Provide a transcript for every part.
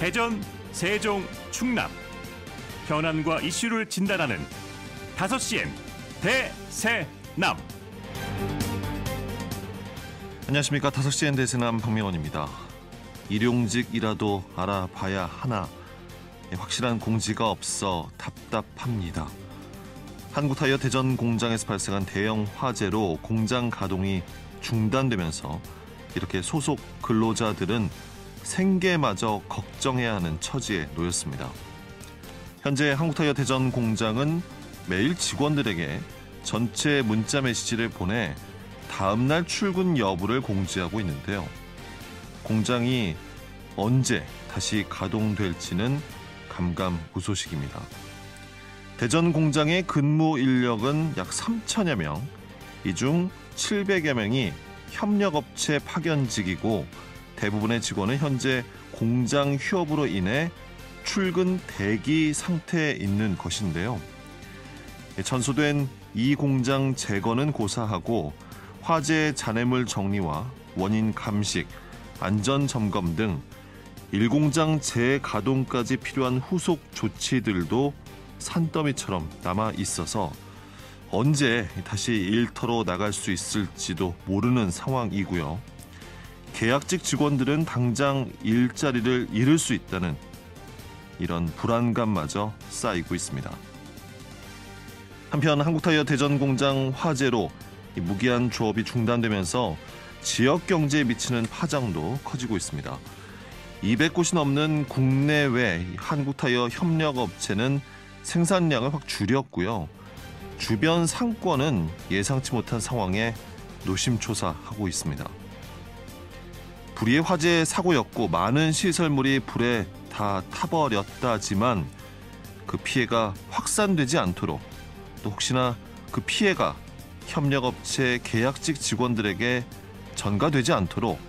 대전, 세종, 충남 현안과 이슈를 진단하는 5시엔 대세남. 안녕하십니까. 5시엔 대세남 박명원입니다. 일용직이라도 알아봐야 하나 확실한 공지가 없어 답답합니다. 한국타이어 대전 공장에서 발생한 대형 화재로 공장 가동이 중단되면서 이렇게 소속 근로자들은 생계마저 걱정해야 하는 처지에 놓였습니다. 현재 한국타이어 대전 공장은 매일 직원들에게 전체 문자 메시지를 보내 다음날 출근 여부를 공지하고 있는데요. 공장이 언제 다시 가동될지는 감감무소식입니다. 대전 공장의 근무 인력은 약 3천여 명, 이 중 700여 명이 협력업체 파견직이고 대부분의 직원은 현재 공장 휴업으로 인해 출근 대기 상태에 있는 것인데요. 전소된 이 공장 재건은 고사하고 화재 잔해물 정리와 원인 감식, 안전 점검 등 1공장 재가동까지 필요한 후속 조치들도 산더미처럼 남아 있어서 언제 다시 일터로 나갈 수 있을지도 모르는 상황이고요. 계약직 직원들은 당장 일자리를 잃을 수 있다는 이런 불안감마저 쌓이고 있습니다. 한편 한국타이어 대전 공장 화재로 무기한 조업이 중단되면서 지역 경제에 미치는 파장도 커지고 있습니다. 200곳이 넘는 국내외 한국타이어 협력업체는 생산량을 확 줄였고요. 주변 상권은 예상치 못한 상황에 노심초사하고 있습니다. 불의의 화재 사고였고 많은 시설물이 불에 다 타버렸다지만 그 피해가 확산되지 않도록, 또 혹시나 그 피해가 협력업체 계약직 직원들에게 전가되지 않도록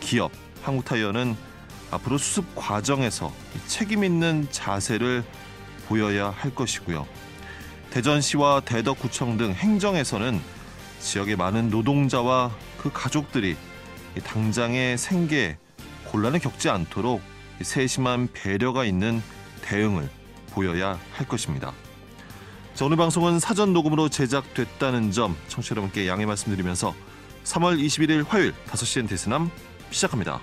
기업 한국타이어는 앞으로 수습 과정에서 책임 있는 자세를 보여야 할 것이고요. 대전시와 대덕구청 등 행정에서는 지역의 많은 노동자와 그 가족들이 당장의 생계에 곤란을 겪지 않도록 세심한 배려가 있는 대응을 보여야 할 것입니다. 자, 오늘 방송은 사전 녹음으로 제작됐다는 점 청취자 여러분께 양해 말씀드리면서 3월 21일 화요일 5시엔 대세남 시작합니다.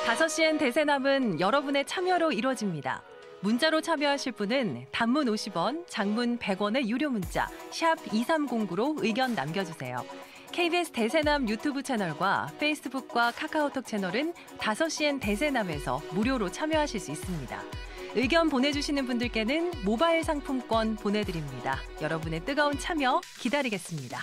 다섯시엔 대세남은 여러분의 참여로 이루어집니다. 문자로 참여하실 분은 단문 50원, 장문 100원의 유료 문자 샵 2309로 의견 남겨주세요. KBS 대세남 유튜브 채널과 페이스북과 카카오톡 채널은 5시엔 대세남에서 무료로 참여하실 수 있습니다. 의견 보내주시는 분들께는 모바일 상품권 보내드립니다. 여러분의 뜨거운 참여 기다리겠습니다.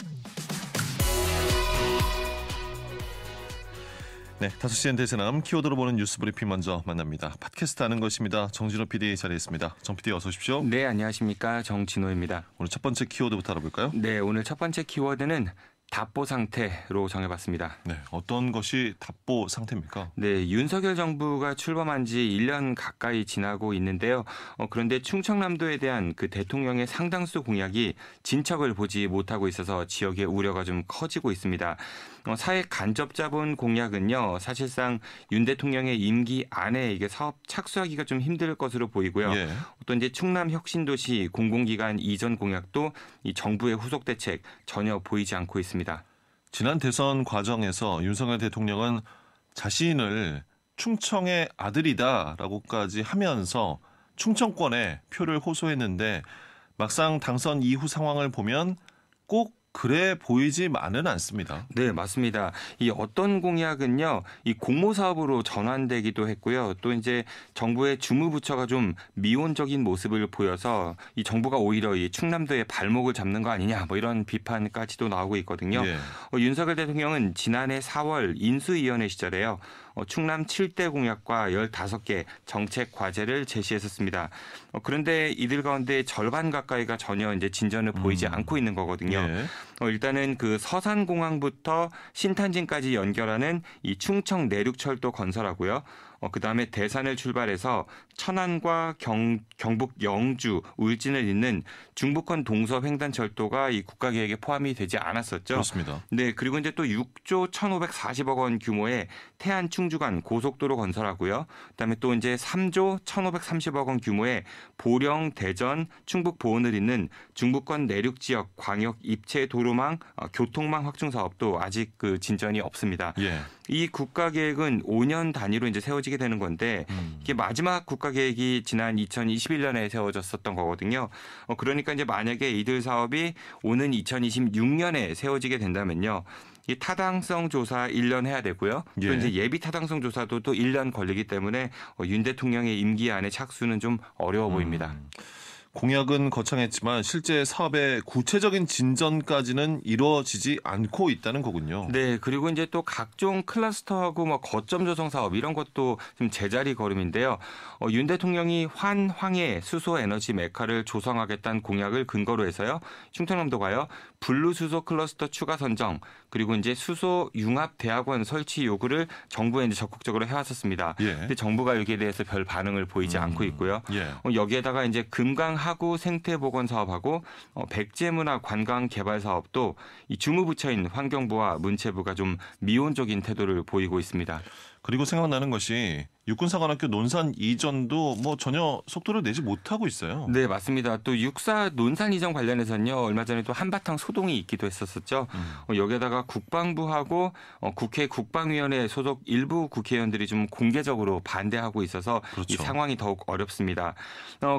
네, 5시엔 대세남 키워드로 보는 뉴스 브리핑 먼저 만납니다. 팟캐스트 아는 것입니다. 정진호 PD 자리에 있습니다. 정 PD 어서 오십시오. 네, 안녕하십니까. 정진호입니다. 오늘 첫 번째 키워드부터 알아볼까요? 네, 오늘 첫 번째 키워드는 답보 상태로 정해봤습니다. 네, 어떤 것이 답보 상태입니까? 네, 윤석열 정부가 출범한 지 1년 가까이 지나고 있는데요. 그런데 충청남도에 대한 그 대통령의 상당수 공약이 진척을 보지 못하고 있어서 지역의 우려가 좀 커지고 있습니다. 사회 간접 자본 공약은요, 사실상 윤 대통령의 임기 안에 이게 사업 착수하기가 좀 힘들 것으로 보이고요. 예. 또 이제 충남 혁신도시 공공기관 이전 공약도 이 정부의 후속 대책 전혀 보이지 않고 있습니다. 지난 대선 과정에서 윤석열 대통령은 자신을 충청의 아들이다라고까지 하면서 충청권에 표를 호소했는데 막상 당선 이후 상황을 보면 꼭 그래 보이지만은 않습니다. 네, 맞습니다. 이 어떤 공약은요, 이 공모 사업으로 전환되기도 했고요. 또 이제 정부의 주무부처가 좀 미온적인 모습을 보여서 이 정부가 오히려 이 충남도의 발목을 잡는 거 아니냐, 뭐 이런 비판까지도 나오고 있거든요. 예. 윤석열 대통령은 지난해 4월 인수위원회 시절에요. 충남 7대 공약과 15개 정책 과제를 제시했었습니다. 그런데 이들 가운데 절반 가까이가 전혀 이제 진전을 보이지 않고 있는 거거든요. 예. 일단은 그 서산공항부터 신탄진까지 연결하는 이 충청 내륙철도 건설하고요. 그다음에 대산을 출발해서 천안과 경북 영주, 울진을 잇는 중부권 동서 횡단철도가 이 국가계획에 포함이 되지 않았었죠. 그렇습니다. 네, 그리고 이제 또 6조 1,540억 원 규모의 태안 충주간 고속도로 건설하고요. 그다음에 또 이제 3조 1,530억 원 규모의 보령, 대전, 충북 보은을 잇는 중부권 내륙 지역 광역 입체 도로망, 교통망 확충 사업도 아직 그 진전이 없습니다. 예. 이 국가계획은 5년 단위로 이제 세워지게 되는 건데 이게 마지막 국가계획이 지난 2021년에 세워졌었던 거거든요. 그러니까 이제 만약에 이들 사업이 오는 2026년에 세워지게 된다면요. 이 타당성 조사 1년 해야 되고요. 또 예. 이제 예비 타당성 조사도 또 1년 걸리기 때문에 윤 대통령의 임기 안에 착수는 좀 어려워 보입니다. 공약은 거창했지만 실제 사업의 구체적인 진전까지는 이루어지지 않고 있다는 거군요. 네, 그리고 이제 또 각종 클러스터하고 뭐 거점 조성 사업 이런 것도 좀 제자리 걸음인데요. 윤 대통령이 환황해 수소 에너지 메카를 조성하겠다는 공약을 근거로 해서요. 충청남도가요. 블루 수소 클러스터 추가 선정 그리고 이제 수소 융합 대학원 설치 요구를 정부에 이제 적극적으로 해왔었습니다. 예. 근데 정부가 여기에 대해서 별 반응을 보이지 않고 있고요. 예. 여기에다가 이제 금강 하구 생태보건 사업하고 백제문화 관광 개발 사업도 이 주무부처인 환경부와 문체부가 좀 미온적인 태도를 보이고 있습니다. 그리고 생각나는 것이 육군사관학교 논산 이전도 뭐 전혀 속도를 내지 못하고 있어요. 네, 맞습니다. 또 육사 논산 이전 관련해서는요. 얼마 전에 또 한바탕 소동이 있기도 했었었죠. 여기에다가 국방부하고 국회 국방위원회 소속 일부 국회의원들이 좀 공개적으로 반대하고 있어서 그렇죠. 이 상황이 더욱 어렵습니다.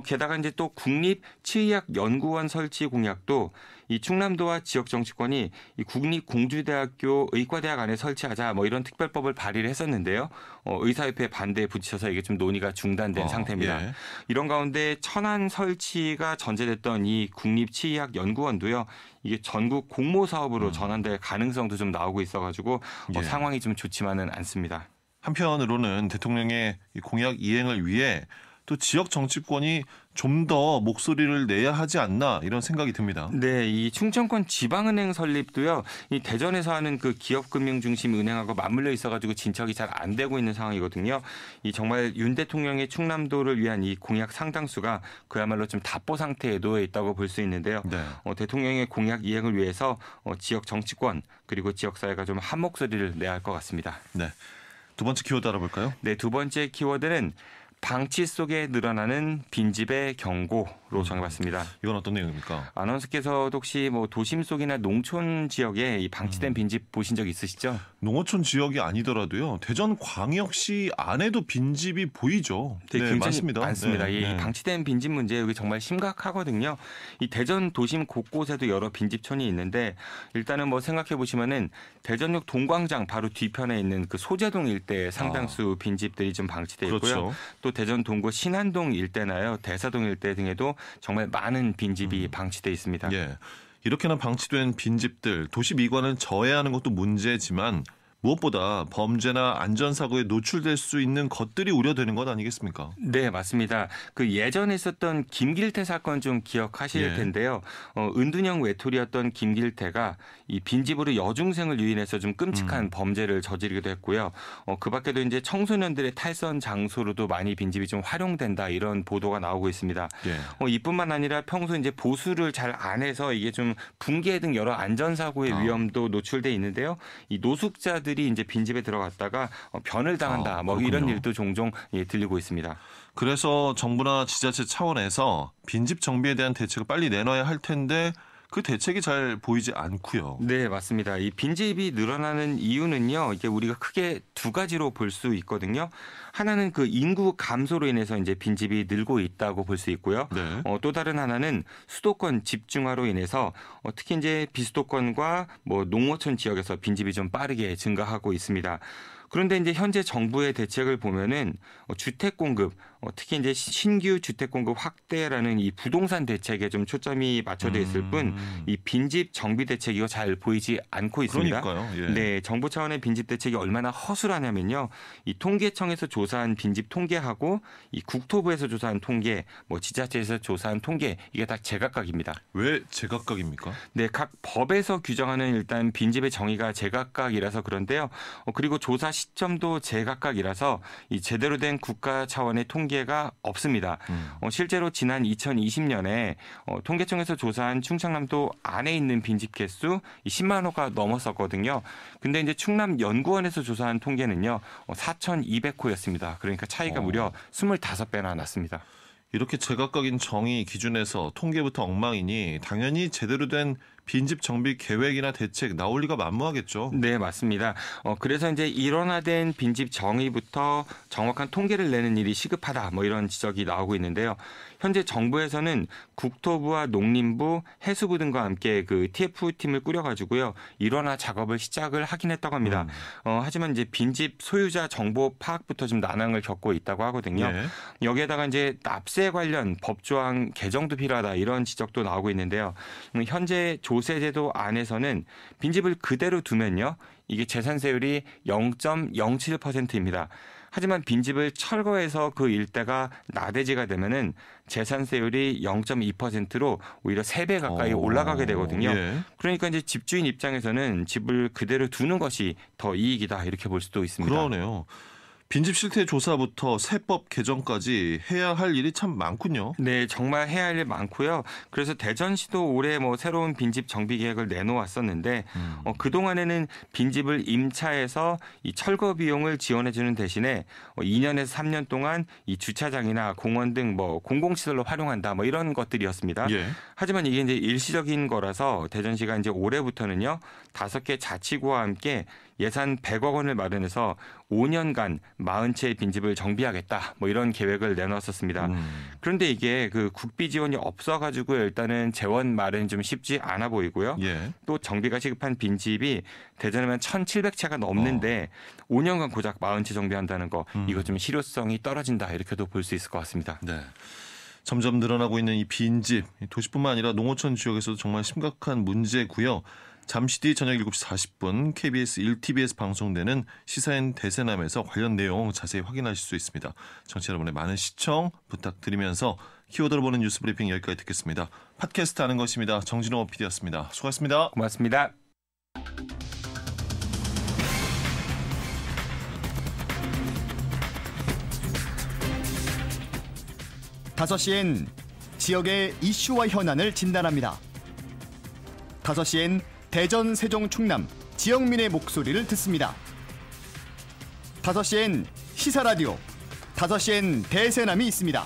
게다가 이제 또 국립치의학연구원 설치 공약도 이 충남도와 지역 정치권이 이 국립공주대학교 의과대학 안에 설치하자 뭐 이런 특별법을 발의를 했었는데요. 의사협회 반대에 부딪혀서 이게 좀 논의가 중단된 상태입니다. 예. 이런 가운데 천안 설치가 전제됐던 이 국립치의학연구원도요. 이게 전국 공모 사업으로 전환될 가능성도 좀 나오고 있어가지고 예. 상황이 좀 좋지만은 않습니다. 한편으로는 대통령의 이 공약 이행을 위해 또 지역 정치권이 좀 더 목소리를 내야 하지 않나 이런 생각이 듭니다. 네, 이 충청권 지방은행 설립도요. 이 대전에서 하는 그 기업금융 중심 은행하고 맞물려 있어가지고 진척이 잘 안 되고 있는 상황이거든요. 이 정말 윤 대통령의 충남도를 위한 이 공약 상당수가 그야말로 좀 답보 상태에 놓여 있다고 볼 수 있는데요. 네. 대통령의 공약 이행을 위해서 지역 정치권 그리고 지역 사회가 좀 한 목소리를 내야 할 것 같습니다. 네. 두 번째 키워드 알아볼까요? 네, 두 번째 키워드는 방치 속에 늘어나는 빈집의 경고로 정해봤습니다. 이건 어떤 내용입니까? 아나운서께서 혹시 뭐 도심 속이나 농촌 지역에 이 방치된 빈집 보신 적 있으시죠? 농어촌 지역이 아니더라도요. 대전 광역시 안에도 빈집이 보이죠. 네, 굉장히 많습니다. 많습니다. 네, 이 네. 방치된 빈집 문제 여기 정말 심각하거든요. 이 대전 도심 곳곳에도 여러 빈집촌이 있는데 일단은 뭐 생각해 보시면은 대전역 동광장 바로 뒤편에 있는 그 소재동 일대에 상당수 빈집들이 좀 방치돼 있고요. 그렇죠. 또 대전 동구 신안동 일대나요, 대사동 일대 등에도 정말 많은 빈집이 방치돼 있습니다. 예. 이렇게나 방치된 빈집들 도시 미관을 저해하는 것도 문제지만 무엇보다 범죄나 안전사고에 노출될 수 있는 것들이 우려되는 것 아니겠습니까? 네, 맞습니다. 그 예전에 있었던 김길태 사건 좀 기억하실 예. 텐데요. 은둔형 외톨이였던 김길태가 이 빈집으로 여중생을 유인해서 좀 끔찍한 범죄를 저지르기도 했고요. 그 밖에도 이제 청소년들의 탈선 장소로도 많이 빈집이 좀 활용된다 이런 보도가 나오고 있습니다. 예. 이뿐만 아니라 평소 이제 보수를 잘 안 해서 이게 좀 붕괴 등 여러 안전사고의 위험도 노출돼 있는데요. 이 노숙자들이 이제 빈집에 들어갔다가 변을 당한다. 뭐 이런 그렇군요. 일도 종종 들리고 있습니다. 그래서 정부나 지자체 차원에서 빈집 정비에 대한 대책을 빨리 내놔야 할 텐데 그 대책이 잘 보이지 않고요. 네, 맞습니다. 이 빈집이 늘어나는 이유는요. 이게 우리가 크게 두 가지로 볼 수 있거든요. 하나는 그 인구 감소로 인해서 이제 빈집이 늘고 있다고 볼 수 있고요. 네. 또 다른 하나는 수도권 집중화로 인해서 특히 이제 비수도권과 뭐 농어촌 지역에서 빈집이 좀 빠르게 증가하고 있습니다. 그런데 이제 현재 정부의 대책을 보면은 주택 공급, 특히 이제 신규 주택 공급 확대라는 이 부동산 대책에 좀 초점이 맞춰져 있을 뿐 이 빈집 정비 대책 이거 잘 보이지 않고 있습니다. 그러니까요. 예. 네, 정부 차원의 빈집 대책이 얼마나 허술하냐면요. 이 통계청에서 조사한 빈집 통계하고 이 국토부에서 조사한 통계, 뭐 지자체에서 조사한 통계 이게 다 제각각입니다. 왜 제각각입니까? 네, 각 법에서 규정하는 일단 빈집의 정의가 제각각이라서 그런데요. 그리고 조사 시점도 제각각이라서 이 제대로 된 국가 차원의 통계가 없습니다. 실제로 지난 2020년에 통계청에서 조사한 충청남도 안에 있는 빈집 개수 10만 호가 넘었었거든요. 근데 이제 충남연구원에서 조사한 통계는요. 4,200호였습니다. 그러니까 차이가 무려 25배나 났습니다. 이렇게 제각각인 정의 기준에서 통계부터 엉망이니 당연히 제대로 된 빈집 정비 계획이나 대책 나올 리가 만무하겠죠. 네, 맞습니다. 그래서 이제 일원화된 빈집 정의부터 정확한 통계를 내는 일이 시급하다. 뭐 이런 지적이 나오고 있는데요. 현재 정부에서는 국토부와 농림부, 해수부 등과 함께 그 TF팀을 꾸려가지고요. 일원화 작업을 시작을 하긴 했다고 합니다. 하지만 이제 빈집 소유자 정보 파악부터 좀 난항을 겪고 있다고 하거든요. 예. 여기에다가 이제 납세 관련 법조항 개정도 필요하다 이런 지적도 나오고 있는데요. 현재 조세제도 안에서는 빈집을 그대로 두면요. 이게 재산세율이 0.07%입니다. 하지만 빈집을 철거해서 그 일대가 나대지가 되면은 재산세율이 0.2%로 오히려 3배 가까이 올라가게 되거든요. 예. 그러니까 이제 집주인 입장에서는 집을 그대로 두는 것이 더 이익이다 이렇게 볼 수도 있습니다. 그러네요. 빈집 실태 조사부터 세법 개정까지 해야 할 일이 참 많군요. 네, 정말 해야 할 일 많고요. 그래서 대전시도 올해 뭐 새로운 빈집 정비 계획을 내놓았었는데 그동안에는 빈집을 임차해서 이 철거 비용을 지원해주는 대신에 2년에서 3년 동안 이 주차장이나 공원 등 뭐 공공시설로 활용한다 뭐 이런 것들이었습니다. 예. 하지만 이게 이제 일시적인 거라서 대전시가 이제 올해부터는요 5개 자치구와 함께 예산 100억 원을 마련해서 5년간 40채의 빈집을 정비하겠다. 뭐 이런 계획을 내놨었습니다. 그런데 이게 그 국비 지원이 없어가지고 일단은 재원 마련이 좀 쉽지 않아 보이고요. 예. 또 정비가 시급한 빈집이 대전에만 1,700채가 넘는데 5년간 고작 40채 정비한다는 거 이거 좀 실효성이 떨어진다 이렇게도 볼 수 있을 것 같습니다. 네. 점점 늘어나고 있는 이 빈집, 도시뿐만 아니라 농어촌 지역에서도 정말 심각한 문제고요. 잠시 뒤 저녁 7시 40분 KBS 1TBS 방송되는 시사인 대세남에서 관련 내용 자세히 확인하실 수 있습니다. 청취자 여러분의 많은 시청 부탁드리면서 키워드로 보는 뉴스 브리핑 여기까지 듣겠습니다. 팟캐스트 하는 것입니다. 정진호 PD였습니다. 수고하셨습니다. 고맙습니다. 5시엔 지역의 이슈와 현안을 진단합니다. 5시엔 대전, 세종, 충남 지역민의 목소리를 듣습니다. 5시엔 시사라디오, 5시엔 대세남이 있습니다.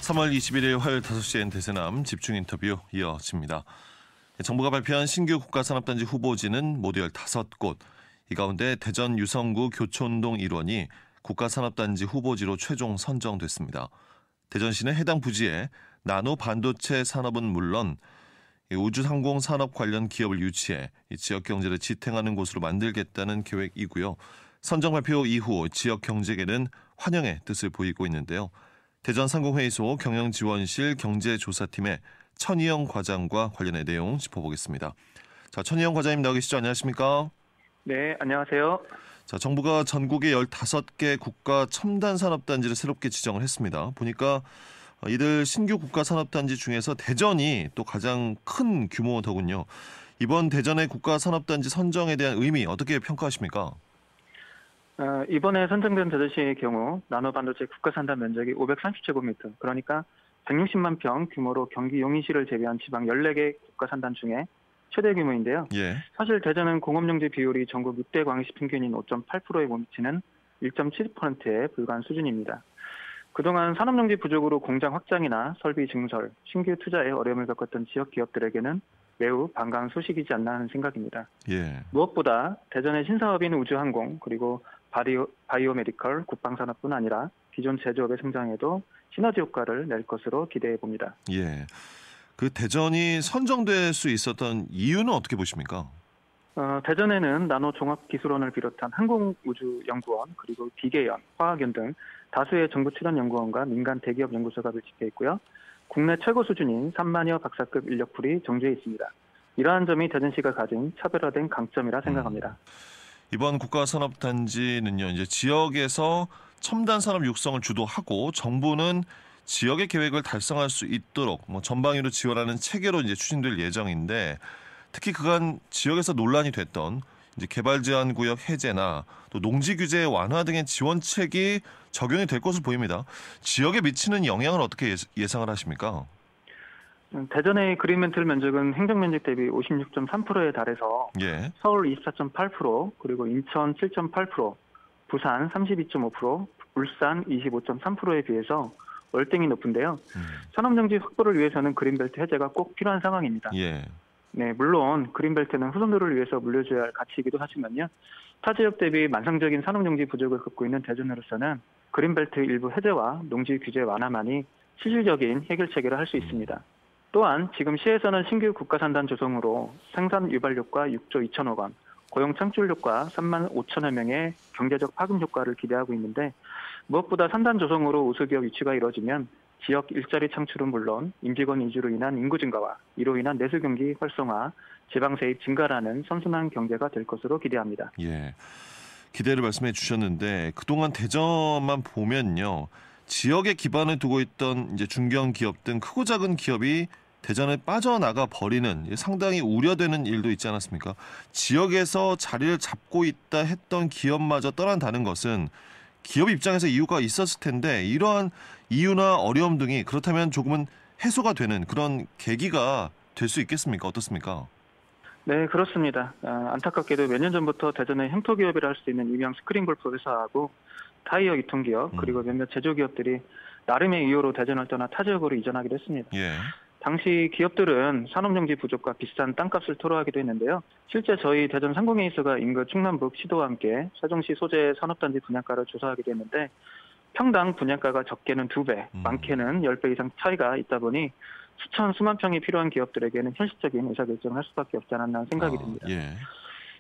3월 21일 화요일 5시엔 대세남 집중 인터뷰 이어집니다. 정부가 발표한 신규 국가산업단지 후보지는 모두 15곳. 이 가운데 대전 유성구 교촌동 1원이 국가산업단지 후보지로 최종 선정됐습니다. 대전시는 해당 부지에 나노 반도체 산업은 물론 우주항공 산업 관련 기업을 유치해 지역 경제를 지탱하는 곳으로 만들겠다는 계획이고요. 선정 발표 이후 지역 경제계는 환영의 뜻을 보이고 있는데요. 대전 상공회의소 경영지원실 경제조사팀의 천희영 과장과 관련의 내용 짚어보겠습니다. 자, 천희영 과장님 나와 계시죠? 안녕하십니까? 네, 안녕하세요. 자, 정부가 전국에 15개 국가 첨단 산업단지를 새롭게 지정을 했습니다. 보니까 이들 신규 국가 산업단지 중에서 대전이 또 가장 큰 규모더군요. 이번 대전의 국가 산업단지 선정에 대한 의미 어떻게 평가하십니까? 이번에 선정된 대전시의 경우 나노 반도체 국가 산단 면적이 530제곱미터, 그러니까 160만 평 규모로 경기 용인시를 제외한 지방 14개 국가 산단 중에 최대 규모인데요. 예. 사실 대전은 공업용지 비율이 전국 6대 광역시 평균인 5.8%에 못 미치는 1.7%에 불과한 수준입니다. 그동안 산업용지 부족으로 공장 확장이나 설비 증설, 신규 투자에 어려움을 겪었던 지역 기업들에게는 매우 반가운 소식이지 않나 하는 생각입니다. 예. 무엇보다 대전의 신사업인 우주항공, 그리고 바이오메디컬, 국방산업뿐 아니라 기존 제조업의 성장에도 시너지 효과를 낼 것으로 기대해 봅니다. 예. 그 대전이 선정될 수 있었던 이유는 어떻게 보십니까? 대전에는 나노종합기술원을 비롯한 항공우주연구원, 그리고 기계연, 화학연 등 다수의 정부 출연 연구원과 민간 대기업 연구소가 배치되어 있고요. 국내 최고 수준인 3만여 박사급 인력풀이 정주해 있습니다. 이러한 점이 대전시가 가진 차별화된 강점이라 생각합니다. 이번 국가산업단지는요, 이제 지역에서 첨단 산업 육성을 주도하고 정부는 지역의 계획을 달성할 수 있도록 전방위로 지원하는 체계로 이제 추진될 예정인데, 특히 그간 지역에서 논란이 됐던 이제 개발 제한 구역 해제나 또 농지 규제 완화 등의 지원책이 적용이 될 것으로 보입니다. 지역에 미치는 영향을 어떻게 예상을 하십니까? 대전의 그린벨트 면적은 행정면적 대비 56.3%에 달해서 예. 서울 24.8%, 그리고 인천 7.8%, 부산 32.5%, 울산 25.3%에 비해서 월등히 높은데요. 산업용지 확보를 위해서는 그린벨트 해제가 꼭 필요한 상황입니다. 예. 네, 물론 그린벨트는 후손들을 위해서 물려줘야 할 가치이기도 하지만요. 타 지역 대비 만성적인 산업용지 부족을 겪고 있는 대전으로서는 그린벨트 일부 해제와 농지 규제 완화만이 실질적인 해결책이라 할 수 있습니다. 또한 지금 시에서는 신규 국가산단 조성으로 생산 유발 효과 6조 2천억 원, 고용 창출 효과 3만 5천여 명의 경제적 파급 효과를 기대하고 있는데, 무엇보다 산단 조성으로 우수기업 유치가 이뤄지면 지역 일자리 창출은 물론 임직원 이주로 인한 인구 증가와 이로 인한 내수 경기 활성화, 지방 세입 증가라는 선순환 경제가 될 것으로 기대합니다. 예. 기대를 말씀해 주셨는데, 그동안 대전만 보면요, 지역에 기반을 두고 있던 이제 중견 기업 등 크고 작은 기업이 대전에 빠져나가 버리는 상당히 우려되는 일도 있지 않았습니까? 지역에서 자리를 잡고 있다 했던 기업마저 떠난다는 것은 기업 입장에서 이유가 있었을 텐데, 이러한 이유나 어려움 등이 그렇다면 조금은 해소가 되는 그런 계기가 될 수 있겠습니까? 어떻습니까? 네, 그렇습니다. 안타깝게도 몇 년 전부터 대전의 햄토기업이라 할 수 있는 유명 스크린골프 회사하고 타이어 유통기업, 그리고 몇몇 제조기업들이 나름의 이유로 대전을 떠나 타 지역으로 이전하기도 했습니다. 예. 당시 기업들은 산업용지 부족과 비싼 땅값을 토로하기도 했는데요. 실제 저희 대전 상공회의소가 인근 충남북 시도와 함께 세종시 소재 산업단지 분양가를 조사하기도 했는데, 평당 분양가가 적게는 2배, 많게는 10배 이상 차이가 있다 보니 수만 평이 필요한 기업들에게는 현실적인 의사결정을 할 수밖에 없지 않았나 생각이 듭니다. 예.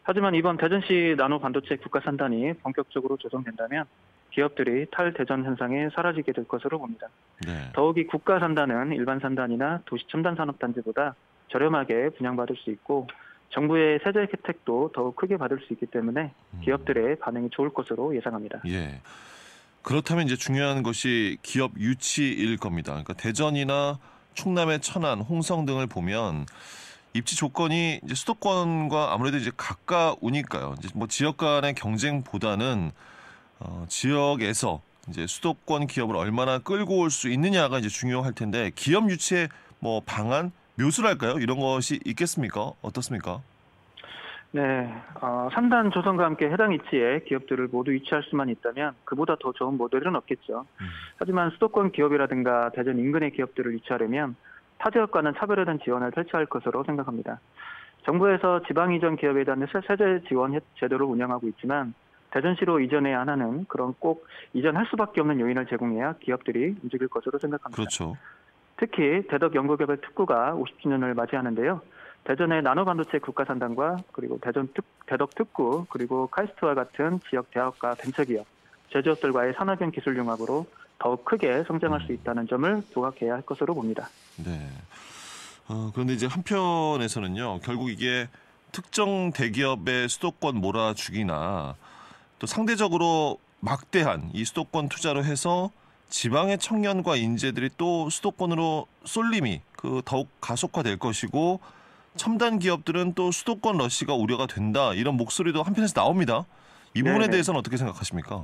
하지만 이번 대전시 나노반도체 국가산단이 본격적으로 조성된다면 기업들이 탈대전 현상에 사라지게 될 것으로 봅니다. 네. 더욱이 국가산단은 일반 산단이나 도시첨단산업단지보다 저렴하게 분양받을 수 있고 정부의 세제 혜택도 더욱 크게 받을 수 있기 때문에 기업들의 반응이 좋을 것으로 예상합니다. 예. 그렇다면 이제 중요한 것이 기업 유치일 겁니다. 그러니까 대전이나 충남의 천안, 홍성 등을 보면 입지 조건이 이제 수도권과 아무래도 이제 가까우니까요. 이제 뭐 지역 간의 경쟁보다는 지역에서 이제 수도권 기업을 얼마나 끌고 올 수 있느냐가 이제 중요할 텐데, 기업 유치의 뭐 방안, 묘수랄까요? 이런 것이 있겠습니까? 어떻습니까? 네, 산단 조성과 함께 해당 위치에 기업들을 모두 유치할 수만 있다면 그보다 더 좋은 모델은 없겠죠. 하지만 수도권 기업이라든가 대전 인근의 기업들을 유치하려면 타 지역과는 차별화된 지원을 펼쳐야 할 것으로 생각합니다. 정부에서 지방 이전 기업에 대한 세제 지원 제도를 운영하고 있지만 대전시로 이전해야 하는 그런 꼭 이전할 수밖에 없는 요인을 제공해야 기업들이 움직일 것으로 생각합니다. 그렇죠. 특히 대덕 연구개발 특구가 50주년을 맞이하는데요. 대전의 나노반도체 국가산단과 그리고 대덕 특구, 그리고 카이스트와 같은 지역 대학과 벤처기업, 제조업들과의 산업형 기술 융합으로 더욱 크게 성장할 수 있다는 점을 부각해야 할 것으로 봅니다. 네. 그런데 이제 한편에서는요, 결국 이게 특정 대기업의 수도권 몰아주기나 또 상대적으로 막대한 이 수도권 투자로 해서 지방의 청년과 인재들이 또 수도권으로 쏠림이 더욱 가속화될 것이고, 첨단 기업들은 또 수도권 러시가 우려가 된다, 이런 목소리도 한편에서 나옵니다. 이 부분에 네네. 대해서는 어떻게 생각하십니까?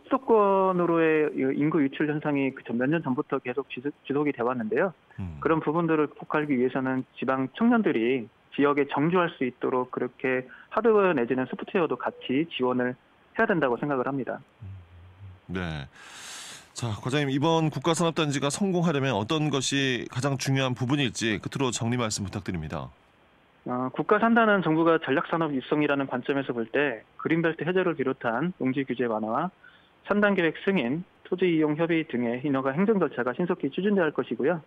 수도권으로의 인구 유출 현상이 몇 년 전부터 계속 지속이 돼 왔는데요. 그런 부분들을 극복하기 위해서는 지방 청년들이 지역에 정주할 수 있도록 그렇게 하드웨어 내지는 소프트웨어도 같이 지원을 해야 된다고 생각을 합니다. 네. 자, 과장님, 이번 국가산업단지가 성공하려면 어떤 것이 가장 중요한 부분일지 끝으로 정리 말씀 부탁드립니다. 국가산단은 정부가 전략산업 육성이라는 관점에서 볼 때 그린벨트 해제를 비롯한 농지 규제 완화와 산단계획 승인, 토지 이용 협의 등의 인허가 행정 절차가 신속히 추진돼야 할 것이고요.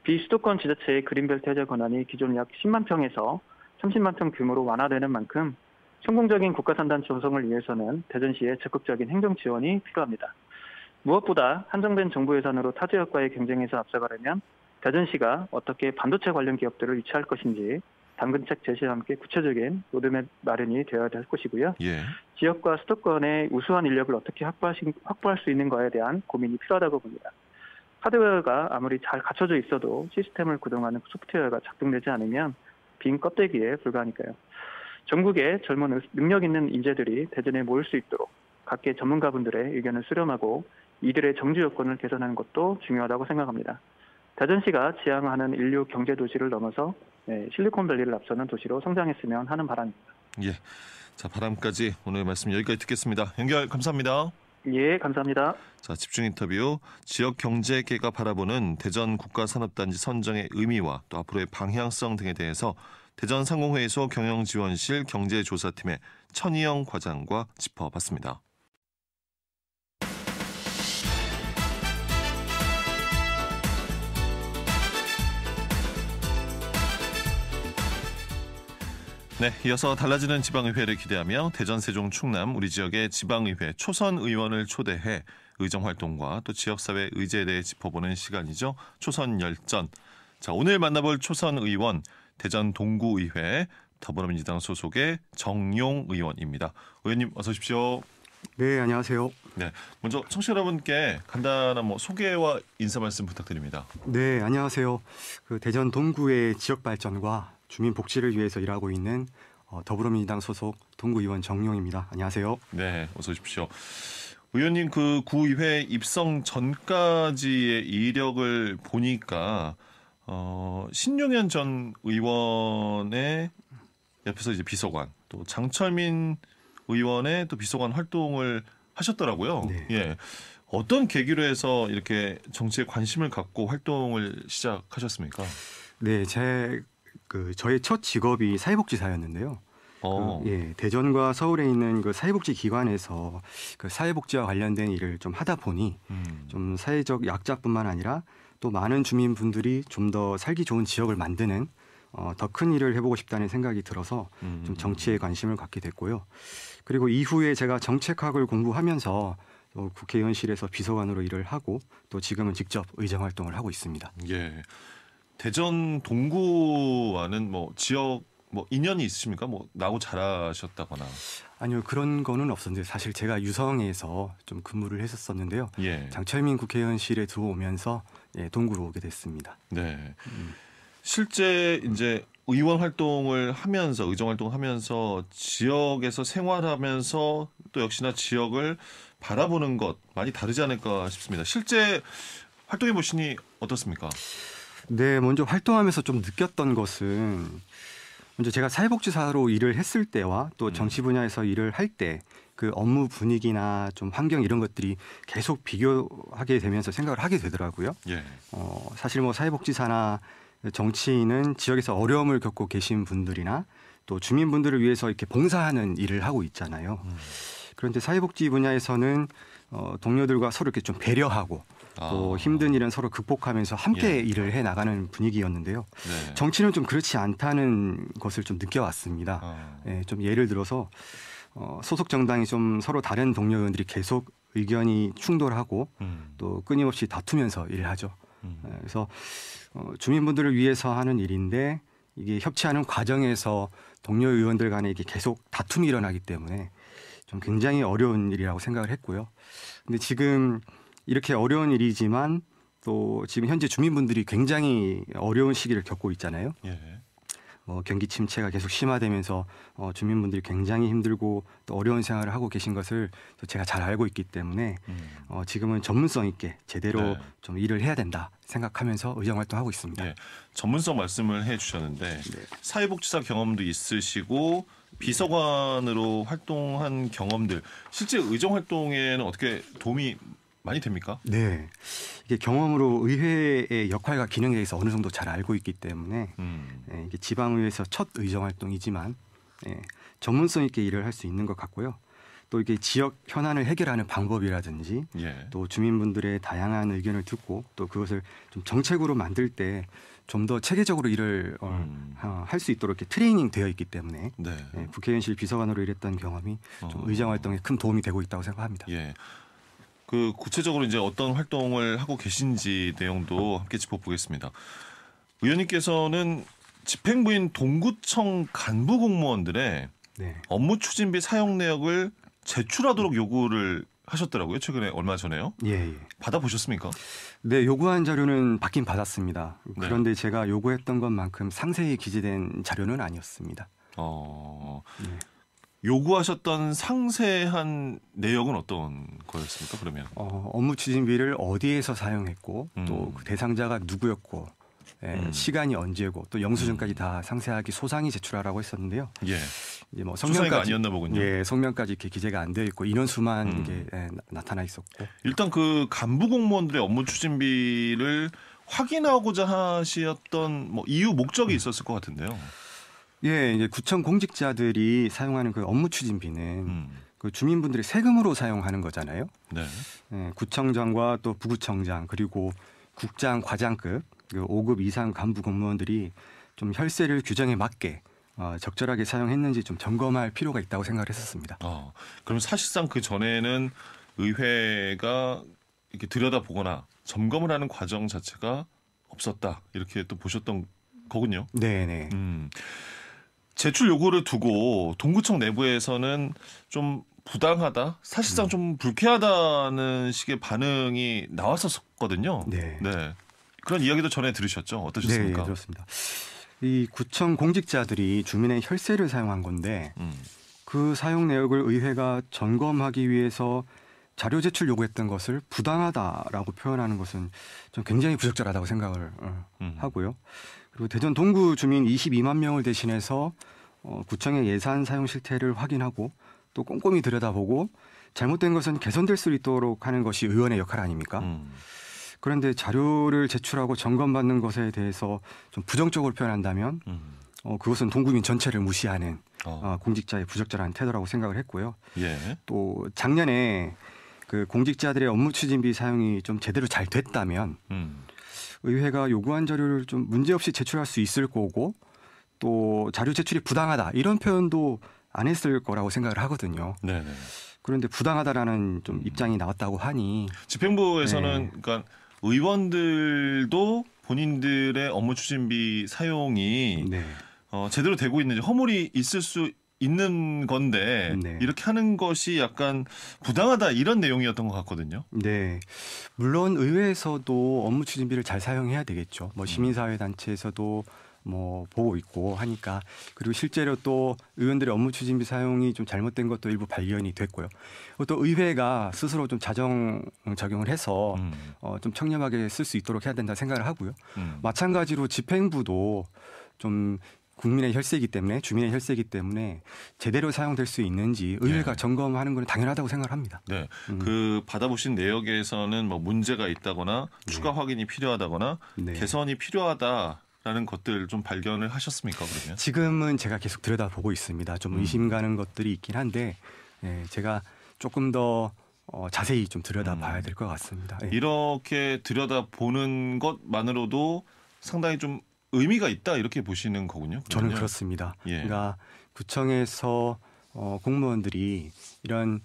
비수도권 지자체의 그린벨트 해제 권한이 기존 약 10만 평에서 30만 평 규모로 완화되는 만큼 성공적인 국가산단 조성을 위해서는 대전시의 적극적인 행정 지원이 필요합니다. 무엇보다 한정된 정부 예산으로 타 지역과의 경쟁에서 앞서가려면 대전시가 어떻게 반도체 관련 기업들을 유치할 것인지 당근책 제시와 함께 구체적인 로드맵 마련이 되어야 될 것이고요. 예. 지역과 수도권의 우수한 인력을 어떻게 확보할 수 있는가에 대한 고민이 필요하다고 봅니다. 하드웨어가 아무리 잘 갖춰져 있어도 시스템을 구동하는 소프트웨어가 작동되지 않으면 빈 껍데기에 불과하니까요. 전국의 젊은 능력 있는 인재들이 대전에 모일 수 있도록 각계 전문가분들의 의견을 수렴하고 이들의 정주 여건을 개선하는 것도 중요하다고 생각합니다. 대전시가 지향하는 인류 경제 도시를 넘어서 실리콘밸리를 앞서는 도시로 성장했으면 하는 바람입니다. 예. 자, 바람까지 오늘 말씀 여기까지 듣겠습니다. 연결 감사합니다. 예, 감사합니다. 자, 집중 인터뷰. 지역 경제계가 바라보는 대전 국가산업단지 선정의 의미와 또 앞으로의 방향성 등에 대해서 대전 상공회의소 경영지원실 경제조사팀의 천희영 과장과 짚어봤습니다. 네, 이어서 달라지는 지방의회를 기대하며 대전, 세종, 충남 우리 지역의 지방의회 초선 의원을 초대해 의정활동과 또 지역사회 의제에 대해 짚어보는 시간이죠. 초선 열전. 자, 오늘 만나볼 초선 의원 대전 동구의회 더불어민주당 소속의 정용 의원입니다. 의원님 어서 오십시오. 네, 안녕하세요. 네, 먼저 청취자 여러분께 간단한 소개와 인사 말씀 부탁드립니다. 네, 안녕하세요. 대전 동구의 지역 발전과 주민 복지를 위해서 일하고 있는 더불어민주당 소속 동구의원 정용입니다. 안녕하세요. 네, 어서 오십시오. 의원님 그 구의회 입성 전까지의 이력을 보니까 신용현 전 의원의 옆에서 이제 비서관, 또 장철민 의원의 또 비서관 활동을 하셨더라고요. 네. 예. 어떤 계기로 해서 이렇게 정치에 관심을 갖고 활동을 시작하셨습니까? 네, 저의 첫 직업이 사회복지사였는데요. 대전과 서울에 있는 그 사회복지 기관에서 그 사회복지와 관련된 일을 좀 하다 보니 좀 사회적 약자뿐만 아니라 또 많은 주민분들이 좀 더 살기 좋은 지역을 만드는 더 큰 일을 해보고 싶다는 생각이 들어서 좀 정치에 관심을 갖게 됐고요. 그리고 이후에 제가 정책학을 공부하면서 또 국회의원실에서 비서관으로 일을 하고 또 지금은 직접 의정 활동을 하고 있습니다. 예. 대전 동구와는 지역 인연이 있으십니까? 나고 자라셨다거나. 아니요, 그런 거는 없었는데 사실 제가 유성에서 좀 근무를 했었었는데요. 예. 장철민 국회의원실에 들어오면서 동구로 오게 됐습니다. 네. 실제 이제 의원 활동을 하면서 의정 활동을 하면서 지역에서 생활하면서 또 역시나 지역을 바라보는 것 많이 다르지 않을까 싶습니다. 실제 활동해 보시니 어떻습니까? 네, 먼저 활동하면서 좀 느꼈던 것은 먼저 제가 사회복지사로 일을 했을 때와 또 정치 분야에서 일을 할 때 그 업무 분위기나 좀 환경 이런 것들이 계속 비교하게 되면서 생각을 하게 되더라고요. 예. 사실 사회복지사나 정치인은 지역에서 어려움을 겪고 계신 분들이나 또 주민분들을 위해서 이렇게 봉사하는 일을 하고 있잖아요. 그런데 사회복지 분야에서는 동료들과 서로 이렇게 좀 배려하고 또 힘든 일은 서로 극복하면서 함께 일을 해 나가는 분위기였는데요. 네. 정치는 좀 그렇지 않다는 것을 좀 느껴왔습니다. 좀 예를 들어서 소속 정당이 좀 서로 다른 동료 의원들이 계속 의견이 충돌하고 또 끊임없이 다투면서 일을 하죠. 그래서 주민분들을 위해서 하는 일인데 이게 협치하는 과정에서 동료 의원들 간에 이게 계속 다툼이 일어나기 때문에 좀 굉장히 어려운 일이라고 생각을 했고요. 근데 지금 이렇게 어려운 일이지만 또 지금 현재 주민분들이 굉장히 어려운 시기를 겪고 있잖아요. 예. 경기 침체가 계속 심화되면서 주민분들이 굉장히 힘들고 또 어려운 생활을 하고 계신 것을 또 제가 잘 알고 있기 때문에 지금은 전문성 있게 제대로 좀 일을 해야 된다 생각하면서 의정활동하고 있습니다. 네. 전문성 말씀을 해주셨는데 사회복지사 경험도 있으시고 비서관으로 활동한 경험들 실제 의정활동에는 어떻게 도움이 많이 됩니까? 네, 이게 경험으로 의회의 역할과 기능에 대해서 어느 정도 잘 알고 있기 때문에 이게 지방의회에서 첫 의정 활동이지만 전문성 있게 일을 할 수 있는 것 같고요. 또 이게 지역 현안을 해결하는 방법이라든지 예. 또 주민분들의 다양한 의견을 듣고 또 그것을 좀 정책으로 만들 때 좀 더 체계적으로 일을 할 수 있도록 이렇게 트레이닝 되어 있기 때문에 네. 예, 국회의원실 비서관으로 일했던 경험이 좀 의정 활동에 큰 도움이 되고 있다고 생각합니다. 예. 그 구체적으로 이제 어떤 활동을 하고 계신지 내용도 함께 짚어보겠습니다. 의원님께서는 집행부인 동구청 간부 공무원들의 네. 업무 추진비 사용 내역을 제출하도록 요구를 하셨더라고요. 최근에 얼마 전에요. 예, 예. 받아보셨습니까? 네, 요구한 자료는 받긴 받았습니다. 네. 그런데 제가 요구했던 것만큼 상세히 기재된 자료는 아니었습니다. 네. 요구하셨던 상세한 내역은 어떤 거였습니까? 그러면 업무 추진비를 어디에서 사용했고 또 그 대상자가 누구였고 시간이 언제고 또 영수증까지 다 상세하게 소상히 제출하라고 했었는데요. 예. 이제 뭐 수상이가 아니었나 보군요. 예, 성명까지 이렇게 기재가 안 되어 있고 인원수만 이게 나타나 있었고. 일단 그 간부 공무원들의 업무 추진비를 확인하고자 하셨던 뭐 이유 목적이 있었을 것 같은데요. 예, 이제 구청 공직자들이 사용하는 그 업무 추진비는 그 주민분들의 세금으로 사용하는 거잖아요. 네. 예, 구청장과 또 부구청장 그리고 국장, 과장급 그 5급 이상 간부 공무원들이 좀 혈세를 규정에 맞게 적절하게 사용했는지 좀 점검할 필요가 있다고 생각을 했었습니다. 그럼 사실상 그 전에는 의회가 이렇게 들여다보거나 점검을 하는 과정 자체가 없었다 이렇게 또 보셨던 거군요. 네네. 제출 요구를 두고 동구청 내부에서는 좀 부당하다, 사실상 좀 불쾌하다는 식의 반응이 나왔었거든요. 네. 네. 그런 이야기도 전에 들으셨죠? 어떠셨습니까? 네, 들었습니다. 이 구청 공직자들이 주민의 혈세를 사용한 건데 그 사용 내역을 의회가 점검하기 위해서 자료 제출 요구했던 것을 부당하다라고 표현하는 것은 좀 굉장히 부적절하다고 생각을 하고요. 그리고 대전 동구 주민 22만 명을 대신해서 구청의 예산 사용 실태를 확인하고 또 꼼꼼히 들여다보고 잘못된 것은 개선될 수 있도록 하는 것이 의원의 역할 아닙니까? 그런데 자료를 제출하고 점검받는 것에 대해서 좀 부정적으로 표현한다면 그것은 동구민 전체를 무시하는 공직자의 부적절한 태도라고 생각을 했고요. 예. 또 작년에 그 공직자들의 업무 추진비 사용이 좀 제대로 잘 됐다면 의회가 요구한 자료를 좀 문제없이 제출할 수 있을 거고 또 자료 제출이 부당하다 이런 표현도 안 했을 거라고 생각을 하거든요. 네네. 그런데 부당하다라는 좀 입장이 나왔다고 하니 집행부에서는 그러니까 의원들도 본인들의 업무 추진비 사용이 제대로 되고 있는지 허물이 있을 수 있는 건데 이렇게 하는 것이 약간 부당하다 이런 내용이었던 것 같거든요. 네, 물론 의회에서도 업무 추진비를 잘 사용해야 되겠죠. 뭐 시민사회 단체에서도 뭐 보고 있고 하니까 그리고 실제로 또 의원들의 업무 추진비 사용이 좀 잘못된 것도 일부 발견이 됐고요. 또 의회가 스스로 좀 자정 적용을 해서 좀 청렴하게 쓸 수 있도록 해야 된다 생각을 하고요. 마찬가지로 집행부도 좀 국민의 혈세이기 때문에 주민의 혈세이기 때문에 제대로 사용될 수 있는지 의회가 점검하는 건 당연하다고 생각을 합니다. 네, 그 받아보신 내역에서는 뭐 문제가 있다거나 추가 확인이 필요하다거나 개선이 필요하다라는 것들 좀 발견을 하셨습니까? 그러면 지금은 제가 계속 들여다보고 있습니다. 좀 의심 가는 것들이 있긴 한데 제가 조금 더 자세히 좀 들여다봐야 될 것 같습니다. 이렇게 들여다보는 것만으로도 상당히 좀 의미가 있다 이렇게 보시는 거군요. 그러면요? 저는 그렇습니다. 그러니까 구청에서 공무원들이 이런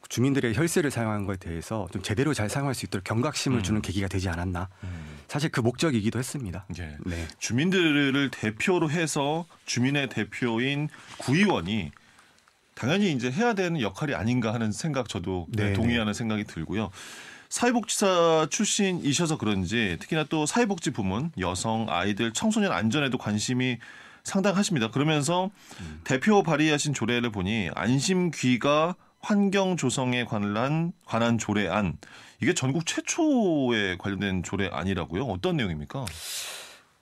주민들의 혈세를 사용한 것에 대해서 좀 제대로 잘 사용할 수 있도록 경각심을 주는 계기가 되지 않았나. 사실 그 목적이기도 했습니다. 네. 주민들을 대표로 해서 주민의 대표인 구의원이 당연히 이제 해야 되는 역할이 아닌가 하는 생각 저도 동의하는 생각이 들고요. 사회복지사 출신이셔서 그런지 특히나 또 사회복지 부문, 여성, 아이들, 청소년 안전에도 관심이 상당하십니다. 그러면서 대표 발의하신 조례를 보니 안심귀가 환경 조성에 관한 조례안 이게 전국 최초에 관련된 조례안이라고요? 어떤 내용입니까?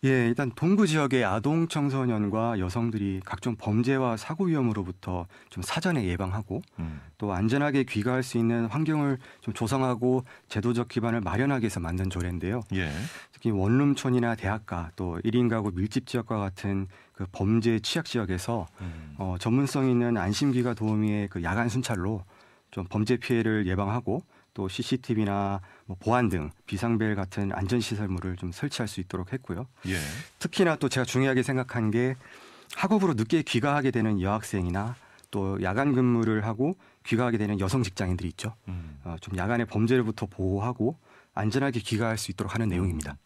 예, 일단 동구 지역의 아동 청소년과 여성들이 각종 범죄와 사고 위험으로부터 좀 사전에 예방하고 또 안전하게 귀가할 수 있는 환경을 좀 조성하고 제도적 기반을 마련하기 위해서 만든 조례인데요. 예. 특히 원룸촌이나 대학가 또 1인 가구 밀집 지역과 같은 그 범죄 취약 지역에서 전문성 있는 안심귀가 도우미의 그 야간 순찰로 좀 범죄 피해를 예방하고 또 CCTV나 뭐 보안 등 비상벨 같은 안전시설물을 좀 설치할 수 있도록 했고요. 예. 특히나 또 제가 중요하게 생각한 게 학업으로 늦게 귀가하게 되는 여학생이나 또 야간 근무를 하고 귀가하게 되는 여성 직장인들이 있죠. 좀 야간의 범죄로부터 보호하고 안전하게 귀가할 수 있도록 하는 내용입니다.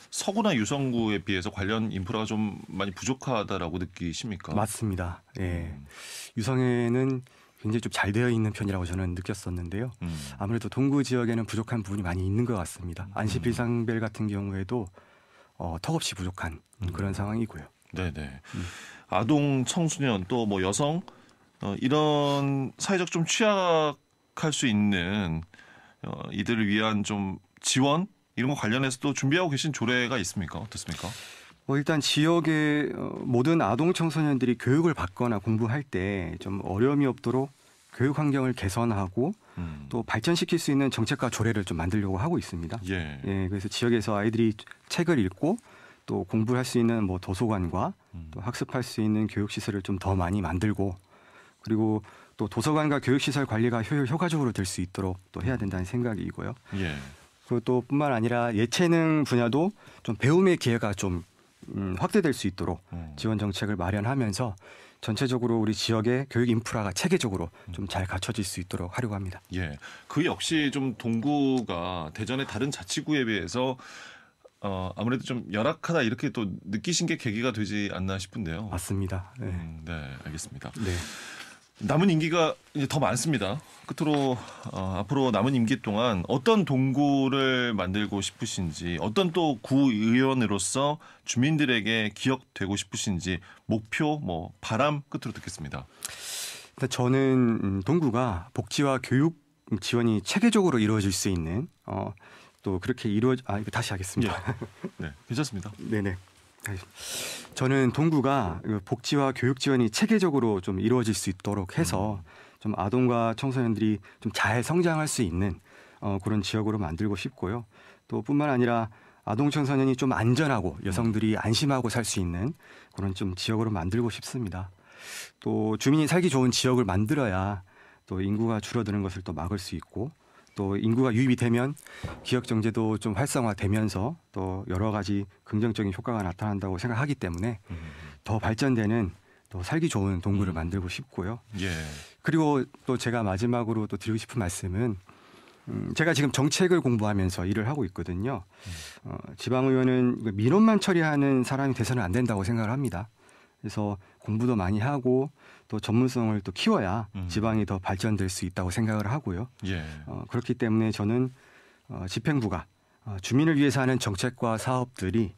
서구나 유성구에 비해서 관련 인프라가 좀 많이 부족하다라고 느끼십니까? 맞습니다. 예. 유성에는 굉장히 좀 잘 되어 있는 편이라고 저는 느꼈었는데요. 아무래도 동구 지역에는 부족한 부분이 많이 있는 것 같습니다. 안시 비상벨 같은 경우에도 턱없이 부족한 그런 상황이고요. 네네. 아동, 청소년 또 뭐 여성 이런 사회적 좀 취약할 수 있는 이들을 위한 좀 지원 이런 거 관련해서 또 준비하고 계신 조례가 있습니까? 어떻습니까? 일단 지역의 모든 아동 청소년들이 교육을 받거나 공부할 때 좀 어려움이 없도록 교육 환경을 개선하고 또 발전시킬 수 있는 정책과 조례를 좀 만들려고 하고 있습니다. 예. 예, 그래서 지역에서 아이들이 책을 읽고 또 공부할 수 있는 뭐 도서관과 또 학습할 수 있는 교육시설을 좀 더 많이 만들고 그리고 또 도서관과 교육시설 관리가 효과적으로 될 수 있도록 또 해야 된다는 생각이고요. 예. 그리고 또 뿐만 아니라 예체능 분야도 좀 배움의 기회가 좀 확대될 수 있도록 지원 정책을 마련하면서 전체적으로 우리 지역의 교육 인프라가 체계적으로 좀 잘 갖춰질 수 있도록 하려고 합니다. 예. 그 역시 좀 동구가 대전의 다른 자치구에 비해서 아무래도 좀 열악하다 이렇게 또 느끼신 게 계기가 되지 않나 싶은데요. 맞습니다. 네, 네, 알겠습니다. 네. 남은 임기가 이제 더 많습니다. 끝으로 앞으로 남은 임기 동안 어떤 동구를 만들고 싶으신지, 어떤 또 구의원으로서 주민들에게 기억되고 싶으신지 목표, 뭐 바람 끝으로 듣겠습니다. 일단 저는 동구가 복지와 교육 지원이 체계적으로 이루어질 수 있는 또 그렇게 이거 다시 하겠습니다. 네, 괜찮습니다. 네네. 저는 동구가 복지와 교육 지원이 체계적으로 좀 이루어질 수 있도록 해서 좀 아동과 청소년들이 좀 잘 성장할 수 있는 그런 지역으로 만들고 싶고요. 또 뿐만 아니라 아동 청소년이 좀 안전하고 여성들이 안심하고 살 수 있는 그런 좀 지역으로 만들고 싶습니다. 또 주민이 살기 좋은 지역을 만들어야 또 인구가 줄어드는 것을 또 막을 수 있고 또 인구가 유입이 되면 기업 경제도 좀 활성화되면서 또 여러 가지 긍정적인 효과가 나타난다고 생각하기 때문에 더 발전되는 또 살기 좋은 동구를 만들고 싶고요. 예. 그리고 또 제가 마지막으로 또 드리고 싶은 말씀은 제가 지금 정책을 공부하면서 일을 하고 있거든요. 지방의원은 민원만 처리하는 사람이 돼서는 안 된다고 생각을 합니다. 그래서 공부도 많이 하고 또 전문성을 또 키워야 지방이 더 발전될 수 있다고 생각을 하고요. 예. 그렇기 때문에 저는 집행부가 주민을 위해서 하는 정책과 사업들이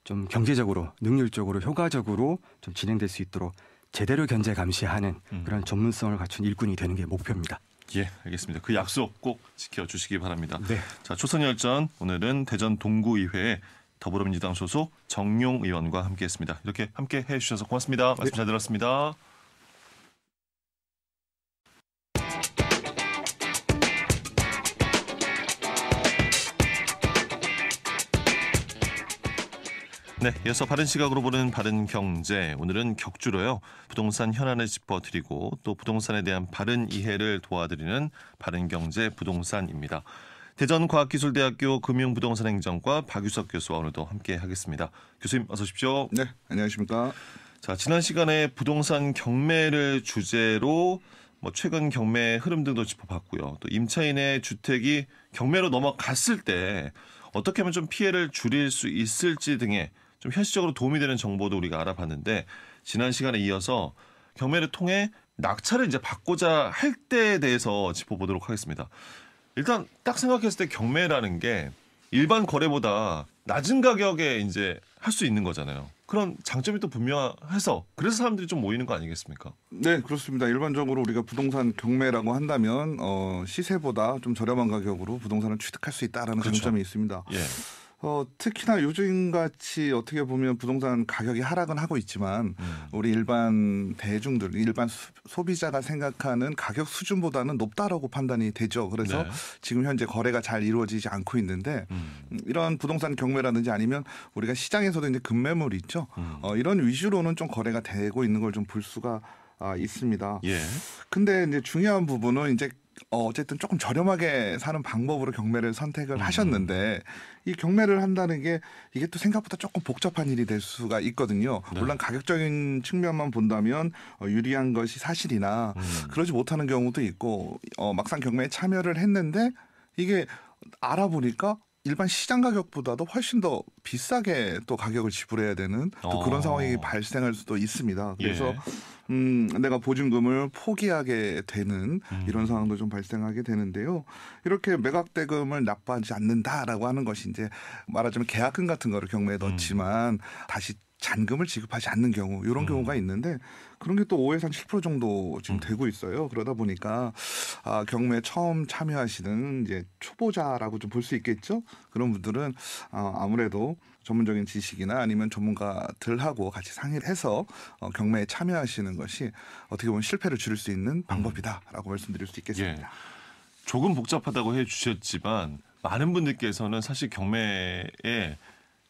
좀 경제적으로 능률적으로 효과적으로 좀 진행될 수 있도록 제대로 견제 감시하는 그런 전문성을 갖춘 일꾼이 되는 게 목표입니다. 예, 알겠습니다. 그 약속 꼭 지켜주시기 바랍니다. 네. 자, 초선열전 오늘은 대전 동구의회 더불어민주당 소속 정용 의원과 함께했습니다. 이렇게 함께 해주셔서 고맙습니다. 말씀 잘 들었습니다. 네, 이어서 바른 시각으로 보는 바른 경제. 오늘은 격주로요. 부동산 현안을 짚어드리고 또 부동산에 대한 바른 이해를 도와드리는 바른 경제 부동산입니다. 대전과학기술대학교 금융부동산행정과 박유석 교수와 오늘도 함께하겠습니다. 교수님 어서 오십시오. 네, 안녕하십니까. 자, 지난 시간에 부동산 경매를 주제로 최근 경매 흐름 등도 짚어봤고요. 또 임차인의 주택이 경매로 넘어갔을 때 어떻게 하면 좀 피해를 줄일 수 있을지 등의 좀 현실적으로 도움이 되는 정보도 우리가 알아봤는데 지난 시간에 이어서 경매를 통해 낙찰을 이제 받고자 할 때에 대해서 짚어보도록 하겠습니다. 일단 딱 생각했을 때 경매라는 게 일반 거래보다 낮은 가격에 이제 할 수 있는 거잖아요. 그런 장점이 또 분명해서 그래서 사람들이 좀 모이는 거 아니겠습니까? 네, 그렇습니다. 일반적으로 우리가 부동산 경매라고 한다면 시세보다 좀 저렴한 가격으로 부동산을 취득할 수 있다라는 그렇죠. 장점이 있습니다. 예. 특히나 요즘같이 어떻게 보면 부동산 가격이 하락은 하고 있지만 우리 일반 대중들, 일반 소비자가 생각하는 가격 수준보다는 높다라고 판단이 되죠. 그래서 네. 지금 현재 거래가 잘 이루어지지 않고 있는데 이런 부동산 경매라든지 아니면 우리가 시장에서도 이제 급매물 있죠. 이런 위주로는 좀 거래가 되고 있는 걸 좀 볼 수가 있습니다. 예. 근데 이제 중요한 부분은 이제 어쨌든 조금 저렴하게 사는 방법으로 경매를 선택을 하셨는데 이 경매를 한다는 게 이게 또 생각보다 조금 복잡한 일이 될 수가 있거든요. 네. 물론 가격적인 측면만 본다면 유리한 것이 사실이나 그러지 못하는 경우도 있고 막상 경매에 참여를 했는데 이게 알아보니까 일반 시장 가격보다도 훨씬 더 비싸게 또 가격을 지불해야 되는 또 그런 상황이 발생할 수도 있습니다. 그래서 내가 보증금을 포기하게 되는 이런 상황도 좀 발생하게 되는데요. 이렇게 매각 대금을 납부하지 않는다라고 하는 것이 이제 말하자면 계약금 같은 거를 경매에 넣지만 다시 잔금을 지급하지 않는 경우 이런 경우가 있는데 그런 게 또 5에서 한 7% 정도 지금 되고 있어요. 그러다 보니까 경매에 처음 참여하시는 이제 초보자라고 좀 볼 수 있겠죠. 그런 분들은 아무래도 전문적인 지식이나 아니면 전문가들하고 같이 상의를 해서 경매에 참여하시는 것이 어떻게 보면 실패를 줄일 수 있는 방법이다라고 말씀드릴 수 있겠습니다. 예. 조금 복잡하다고 해주셨지만 많은 분들께서는 사실 경매에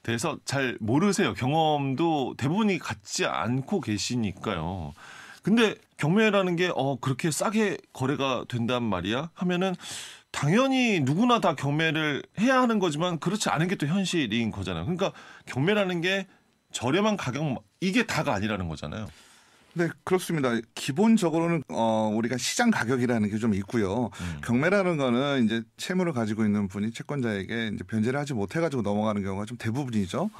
대해서 잘 모르세요. 경험도 대부분이 갖지 않고 계시니까요. 근데 경매라는 게 그렇게 싸게 거래가 된단 말이야 하면은 당연히 누구나 다 경매를 해야 하는 거지만 그렇지 않은 게 또 현실인 거잖아요. 그러니까 경매라는 게 저렴한 가격 이게 다가 아니라는 거잖아요. 네, 그렇습니다. 기본적으로는 우리가 시장 가격이라는 게 좀 있고요. 경매라는 거는 이제 채무를 가지고 있는 분이 채권자에게 이제 변제를 하지 못해가지고 넘어가는 경우가 좀 대부분이죠.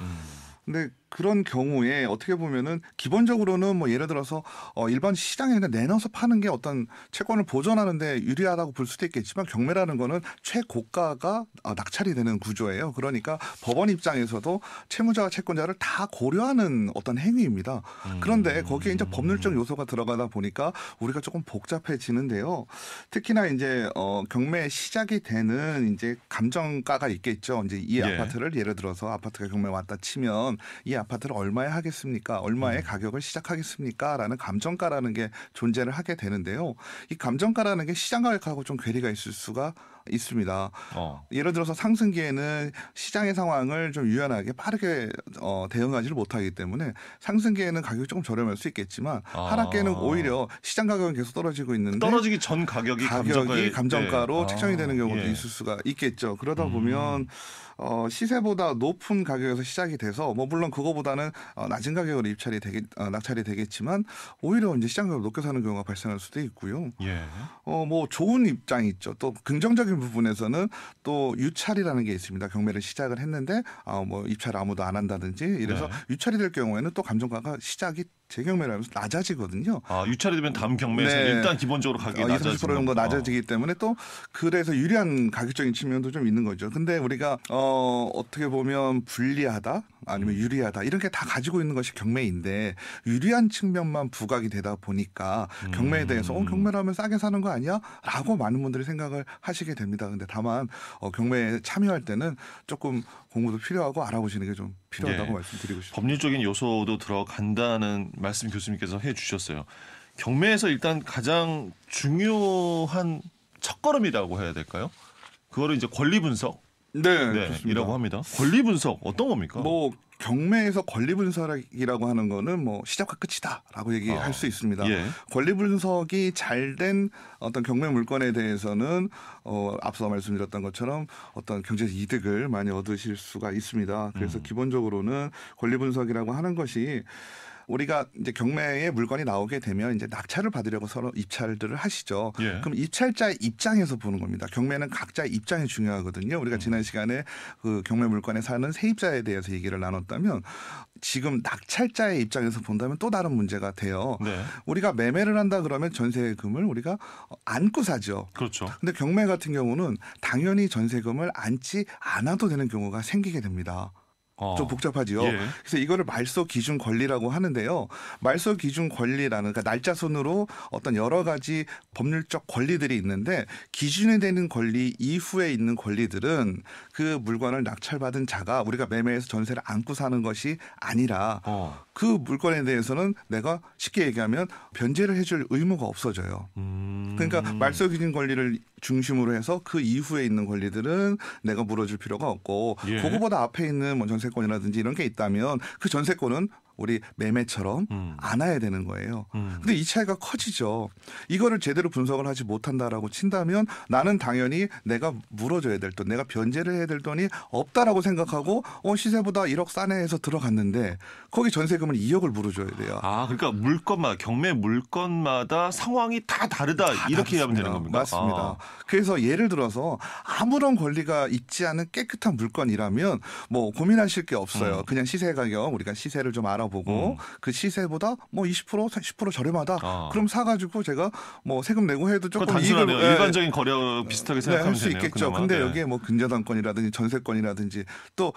근데 그런 경우에 어떻게 보면은 기본적으로는 뭐 예를 들어서 일반 시장에 그냥 내놔서 파는 게 어떤 채권을 보존하는데 유리하다고 볼 수도 있겠지만 경매라는 거는 최고가가 낙찰이 되는 구조예요. 그러니까 법원 입장에서도 채무자와 채권자를 다 고려하는 어떤 행위입니다. 그런데 거기에 이제 법률적 요소가 들어가다 보니까 우리가 조금 복잡해지는데요. 특히나 이제 경매 시작이 되는 이제 감정가가 있겠죠. 이제 이 아파트를 예를 들어서 아파트가 경매 왔다 치면 이 아파트를 얼마에 하겠습니까? 얼마에 가격을 시작하겠습니까? 라는 감정가라는 게 존재를 하게 되는데요. 이 감정가라는 게 시장 가격하고 좀 괴리가 있을 수가 있습니다. 예를 들어서 상승기에는 시장의 상황을 좀 유연하게 빠르게 대응하지를 못하기 때문에 상승기에는 가격이 조금 저렴할 수 있겠지만 하락기에는 오히려 시장 가격은 계속 떨어지고 있는데 떨어지기 전 가격이 감정가로 네. 책정이 되는 경우도 있을 수가 있겠죠. 그러다 보면 시세보다 높은 가격에서 시작이 돼서 뭐 물론 그거보다는 낮은 가격으로 낙찰이 되겠지만 오히려 이제 시장 가격을 높게 사는 경우가 발생할 수도 있고요. 예. 뭐 좋은 입장이 있죠. 또 긍정적인 부분에서는 또 유찰이라는 게 있습니다. 경매를 시작을 했는데 뭐 입찰을 아무도 안 한다든지 이래서 네. 유찰이 될 경우에는 또 감정가가 시작이 재경매를 하면서 낮아지거든요. 유찰이 되면 다음 경매에서 일단 기본적으로 가격이 20, 30% 정도 낮아지기 때문에 또 그래서 유리한 가격적인 측면도 좀 있는 거죠. 근데 우리가 어떻게 보면 불리하다 아니면 유리하다 이런 게 다 가지고 있는 것이 경매인데 유리한 측면만 부각이 되다 보니까 경매에 대해서 경매라면 싸게 사는 거 아니야? 라고 많은 분들이 생각을 하시게 됩니다. 근데 다만 경매에 참여할 때는 조금 공부도 필요하고 알아보시는 게 좀 필요하다고 말씀드리고 싶습니다. 법률적인 요소도 들어간다는 말씀 교수님께서 해주셨어요. 경매에서 일단 가장 중요한 첫걸음이라고 해야 될까요? 그거를 이제 권리 분석 이라고 합니다. 권리 분석 어떤 겁니까? 뭐 경매에서 권리 분석이라고 하는 거는 뭐 시작과 끝이다라고 얘기할 수 있습니다. 권리 분석이 잘 된 어떤 경매 물건에 대해서는 앞서 말씀드렸던 것처럼 어떤 경제적 이득을 많이 얻으실 수가 있습니다. 그래서 기본적으로는 권리 분석이라고 하는 것이 우리가 이제 경매에 물건이 나오게 되면 이제 낙찰을 받으려고 서로 입찰들을 하시죠. 그럼 입찰자의 입장에서 보는 겁니다. 경매는 각자의 입장이 중요하거든요. 우리가 지난 시간에 그 경매 물건에 사는 세입자에 대해서 얘기를 나눴다면 지금 낙찰자의 입장에서 본다면 또 다른 문제가 돼요. 우리가 매매를 한다 그러면 전세금을 우리가 안고 사죠. 그렇죠. 근데 경매 같은 경우는 당연히 전세금을 안지 않아도 되는 경우가 생기게 됩니다. 좀 복잡하지요. 예. 그래서 이거를 말소 기준 권리라고 하는데요. 말소 기준 권리라는 그러니까 날짜 순으로 어떤 여러 가지 법률적 권리들이 있는데 기준이 되는 권리 이후에 있는 권리들은 그 물건을 낙찰받은 자가 우리가 매매해서 전세를 안고 사는 것이 아니라 그 물건에 대해서는 내가 쉽게 얘기하면 변제를 해줄 의무가 없어져요. 그러니까 말소 기준 권리를 중심으로 해서 그 이후에 있는 권리들은 내가 물어줄 필요가 없고 예. 그거보다 앞에 있는 뭐 전세권이라든지 이런 게 있다면 그 전세권은 우리 매매처럼 안아야 되는 거예요. 근데 이 차이가 커지죠. 이거를 제대로 분석을 하지 못한다라고 친다면 나는 당연히 내가 물어줘야 될 돈, 내가 변제를 해야 될 돈이 없다라고 생각하고 시세보다 1억 싸네 해서 들어갔는데 거기 전세금을 2억을 물어줘야 돼요. 아, 그러니까 물건마다 경매 물건마다 상황이 다 다르다 이렇게 이해하면 되는 겁니까? 맞습니다. 그래서 예를 들어서 아무런 권리가 있지 않은 깨끗한 물건이라면 뭐 고민하실 게 없어요. 그냥 시세 가격 우리가 시세를 좀 알아보고 그 시세보다 뭐 20% 30% 저렴하다. 그럼 사가지고 제가 뭐 세금 내고 해도 조금 단순하네요. 이익을 일반적인 거래 비슷하게 생각하면 할 수 되네요. 있겠죠. 그나마. 근데 네. 여기에 뭐 근저당권이라든지 전세권이라든지 또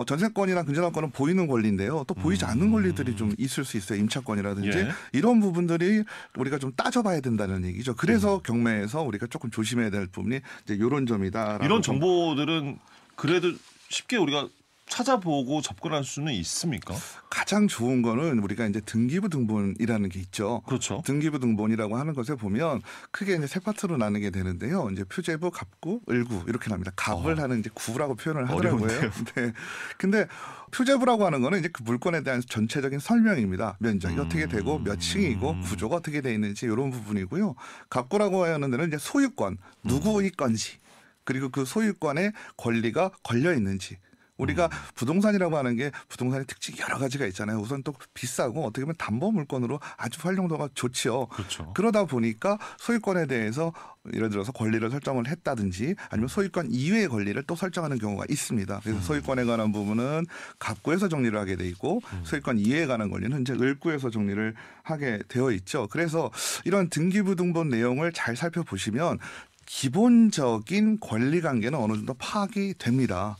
전세권이나 근저당권은 보이는 권리인데요. 또 보이지 않는 권리들이 좀 있을 수 있어요. 임차권이라든지 예. 이런 부분들이 우리가 좀 따져봐야 된다는 얘기죠. 그래서 경매에서 우리가 조금 조심해야 될 부분이 이제 이런 점이다. 이런 정보들은 그래도 쉽게 우리가 찾아보고 접근할 수는 있습니까? 가장 좋은 거는 우리가 이제 등기부 등본이라는 게 있죠. 그렇죠. 등기부 등본이라고 하는 것에 보면 크게 이제 세 파트로 나누게 되는데요. 이제 표제부, 갑구, 을구 이렇게 납니다. 갑을 하는 이제 구라고 표현을 하더라고요. 네. 근데 표제부라고 하는 거는 이제 그 물건에 대한 전체적인 설명입니다. 면적이 어떻게 되고 몇 층이고 구조가 어떻게 돼 있는지 이런 부분이고요. 갑구라고 하는 데는 이제 소유권, 누구의 건지 그리고 그 소유권의 권리가 걸려 있는지. 우리가 부동산이라고 하는 게 부동산의 특징이 여러 가지가 있잖아요. 우선 또 비싸고 어떻게 보면 담보 물건으로 아주 활용도가 좋지요. 그렇죠. 그러다 보니까 소유권에 대해서 예를 들어서 권리를 설정을 했다든지 아니면 소유권 이외의 권리를 또 설정하는 경우가 있습니다. 그래서 소유권에 관한 부분은 갑구에서 정리를 하게 돼 있고 소유권 이외에 관한 권리는 이제 을구에서 정리를 하게 되어 있죠. 그래서 이런 등기부 등본 내용을 잘 살펴보시면 기본적인 권리 관계는 어느 정도 파악이 됩니다.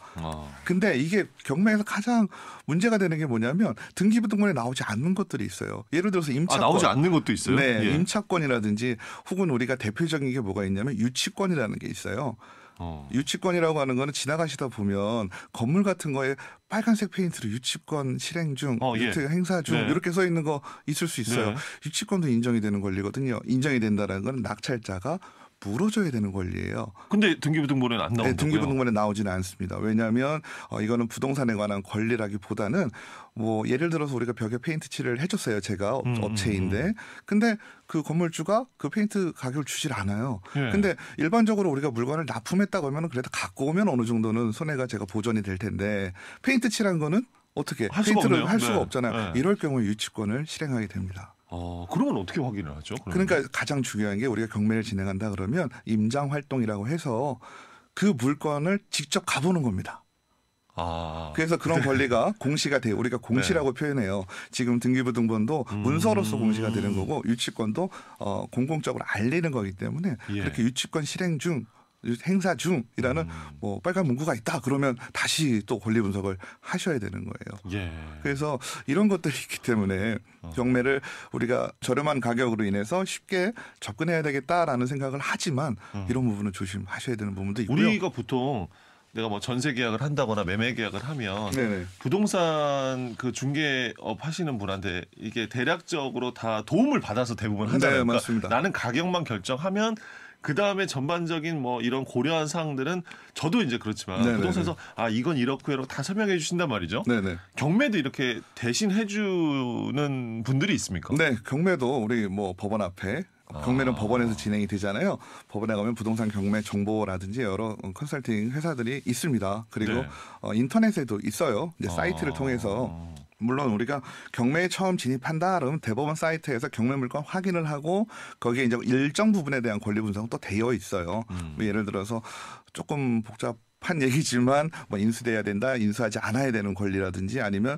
근데 이게 경매에서 가장 문제가 되는 게 뭐냐면 등기부 등본에 나오지 않는 것들이 있어요. 예를 들어서 임차권. 나오지 않는 것도 있어요? 네. 예. 임차권이라든지 혹은 우리가 대표적인 게 뭐가 있냐면 유치권이라는 게 있어요. 유치권이라고 하는 거는 지나가시다 보면 건물 같은 거에 빨간색 페인트로 유치권 실행 중, 예. 행사 중 네. 이렇게 써 있는 거 있을 수 있어요. 네. 유치권도 인정이 되는 권리거든요. 인정이 된다는 건 낙찰자가 물어줘야 되는 권리예요. 근데 등기부 등본에는 안 나온다고요? 네, 등기부 등본에 나오지는 않습니다. 왜냐하면 이거는 부동산에 관한 권리라기보다는 뭐 예를 들어서 우리가 벽에 페인트 칠을 해줬어요. 제가 업체인데 근데 그 건물주가 그 페인트 가격을 주질 않아요. 예. 근데 일반적으로 우리가 물건을 납품했다고 하면 그래도 갖고 오면 어느 정도는 손해가 제가 보전이 될 텐데 페인트 칠한 거는 어떻게 할 수가 페인트를 없네요. 할 수가 네. 없잖아요. 네. 이럴 경우에 유치권을 실행하게 됩니다. 그러면 어떻게 확인을 하죠? 그러면? 그러니까 가장 중요한 게 우리가 경매를 진행한다 그러면 임장 활동이라고 해서 그 물건을 직접 가보는 겁니다. 그래서 그런 권리가 공시가 돼요. 우리가 공시라고 표현해요. 지금 등기부 등본도 문서로서 공시가 되는 거고 유치권도 공공적으로 알리는 거기 때문에 그렇게 유치권 실행 중 행사 중이라는 뭐 빨간 문구가 있다 그러면 다시 또 권리 분석을 하셔야 되는 거예요. 예. 그래서 이런 것들이 있기 때문에 경매를 우리가 저렴한 가격으로 인해서 쉽게 접근해야 되겠다라는 생각을 하지만 이런 부분은 조심하셔야 되는 부분도 있고요. 우리가 보통 내가 뭐 전세 계약을 한다거나 매매 계약을 하면 네네. 부동산 그 중개업 하시는 분한테 이게 대략적으로 다 도움을 받아서 대부분 하잖아요. 네, 그러니까 맞습니다. 나는 가격만 결정하면 그 다음에 전반적인 뭐 이런 고려한 사항들은 저도 이제 그렇지만 네네네. 부동산에서 이건 이렇고 이렇고 다 설명해 주신단 말이죠. 네네. 경매도 이렇게 대신 해주는 분들이 있습니까? 네, 경매도 우리 뭐 법원 앞에 경매는 법원에서 진행이 되잖아요. 법원에 가면 부동산 경매 정보라든지 여러 컨설팅 회사들이 있습니다. 그리고 네. 인터넷에도 있어요. 이제 사이트를 통해서. 물론 우리가 경매에 처음 진입한다 그러면 대법원 사이트에서 경매 물건 확인을 하고 거기에 이제 일정 부분에 대한 권리 분석은 또 되어 있어요. 뭐 예를 들어서 조금 판 얘기지만 뭐 인수돼야 된다, 인수하지 않아야 되는 권리라든지 아니면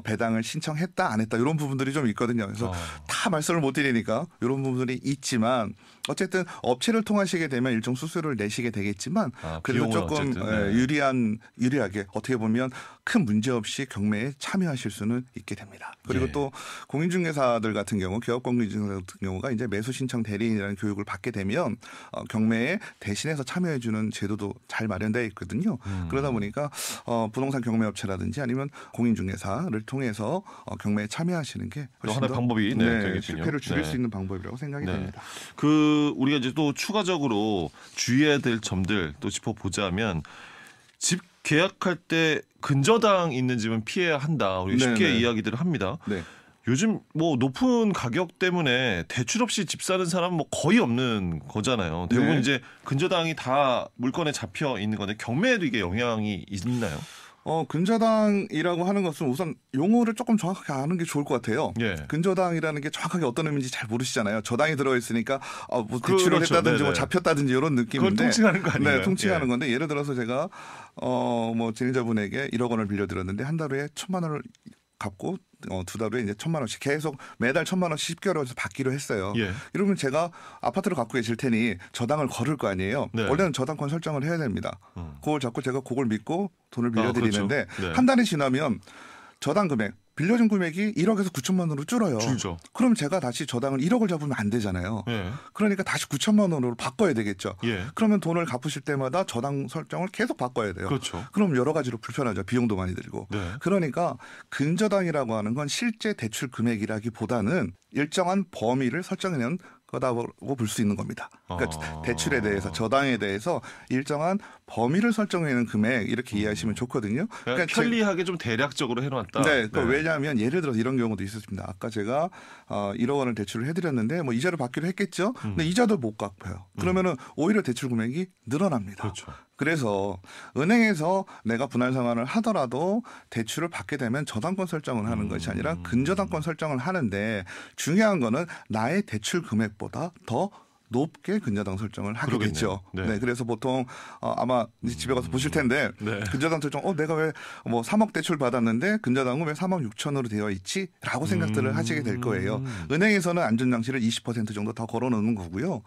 배당을 신청했다 안 했다 이런 부분들이 좀 있거든요. 그래서 다 말씀을 못 드리니까 이런 부분들이 있지만 어쨌든 업체를 통하시게 되면 일정 수수료를 내시게 되겠지만 그래도 조금 유리하게 어떻게 보면 큰 문제 없이 경매에 참여하실 수는 있게 됩니다. 그리고 또 공인중개사들 같은 경우, 기업 공인중개사 같은 경우가 이제 매수 신청 대리인이라는 교육을 받게 되면 경매에 대신해서 참여해주는 제도도 잘 마련되어 있거든요. 그러다 보니까 부동산 경매업체라든지 아니면 공인중개사를 통해서 경매에 참여하시는 게 훨씬 하나의 더 방법이 실패를 줄일 수 있는 방법이라고 생각이 됩니다. 우리가 이제 또 추가적으로 주의해야 될 점들 또 짚어보자면 집 계약할 때 근저당 있는 집은 피해야 한다. 우리 쉽게 이야기들을 합니다. 네. 요즘 뭐 높은 가격 때문에 대출 없이 집 사는 사람 뭐 거의 없는 거잖아요. 대부분 이제 근저당이 다 물건에 잡혀 있는 건데 경매에도 이게 영향이 있나요? 근저당이라고 하는 것은 우선 용어를 조금 정확하게 아는 게 좋을 것 같아요. 근저당이라는 게 정확하게 어떤 의미인지 잘 모르시잖아요. 저당이 들어 있으니까 뭐 대출을 했다든지 뭐 잡혔다든지 이런 느낌인데. 그걸 통칭하는 거 아니에요? 네, 통칭하는 건데 예를 들어서 제가 뭐 진행자분에게 1억 원을 빌려드렸는데 한 달에 1,000만 원을 갚고 2달에 이제 1,000만 원씩 계속 매달 1,000만 원씩 10개월에서 받기로 했어요. 이러면 제가 아파트를 갖고 계실 테니 저당을 걸을 거 아니에요. 원래는 저당권 설정을 해야 됩니다. 그걸 자꾸 제가 그걸 믿고 돈을 빌려드리는데 한 달이 지나면 저당 금액 빌려준 금액이 1억에서 9천만 원으로 줄어요. 그럼 제가 다시 저당을 1억을 잡으면 안 되잖아요. 그러니까 다시 9천만 원으로 바꿔야 되겠죠. 그러면 돈을 갚으실 때마다 저당 설정을 계속 바꿔야 돼요. 그럼 여러 가지로 불편하죠. 비용도 많이 들고. 그러니까 근저당이라고 하는 건 실제 대출 금액이라기보다는 일정한 범위를 설정해놓은 거다고 볼 수 있는 겁니다. 그러니까 대출에 대해서 저당에 대해서 일정한 범위를 설정해놓은 금액 이렇게 이해하시면 좋거든요. 그러니까 편리하게 좀 대략적으로 해놨다. 왜냐하면 예를 들어서 이런 경우도 있었습니다. 아까 제가 1억 원을 대출을 해드렸는데 뭐 이자를 받기로 했겠죠. 근데 이자도 못 갚아요. 그러면은 오히려 대출 금액이 늘어납니다. 그래서 은행에서 내가 분할 상환을 하더라도 대출을 받게 되면 저당권 설정을 하는 것이 아니라 근저당권 설정을 하는데 중요한 거는 나의 대출 금액보다 더 높게 근저당 설정을 하겠죠. 그래서 보통 아마 집에 가서 보실 텐데 근저당 설정 내가 왜 뭐 3억 대출 받았는데 근저당은 왜 3억 6천으로 되어 있지라고 생각들을 하시게 될 거예요. 은행에서는 안전장치를 20% 정도 더 걸어놓는 거고요.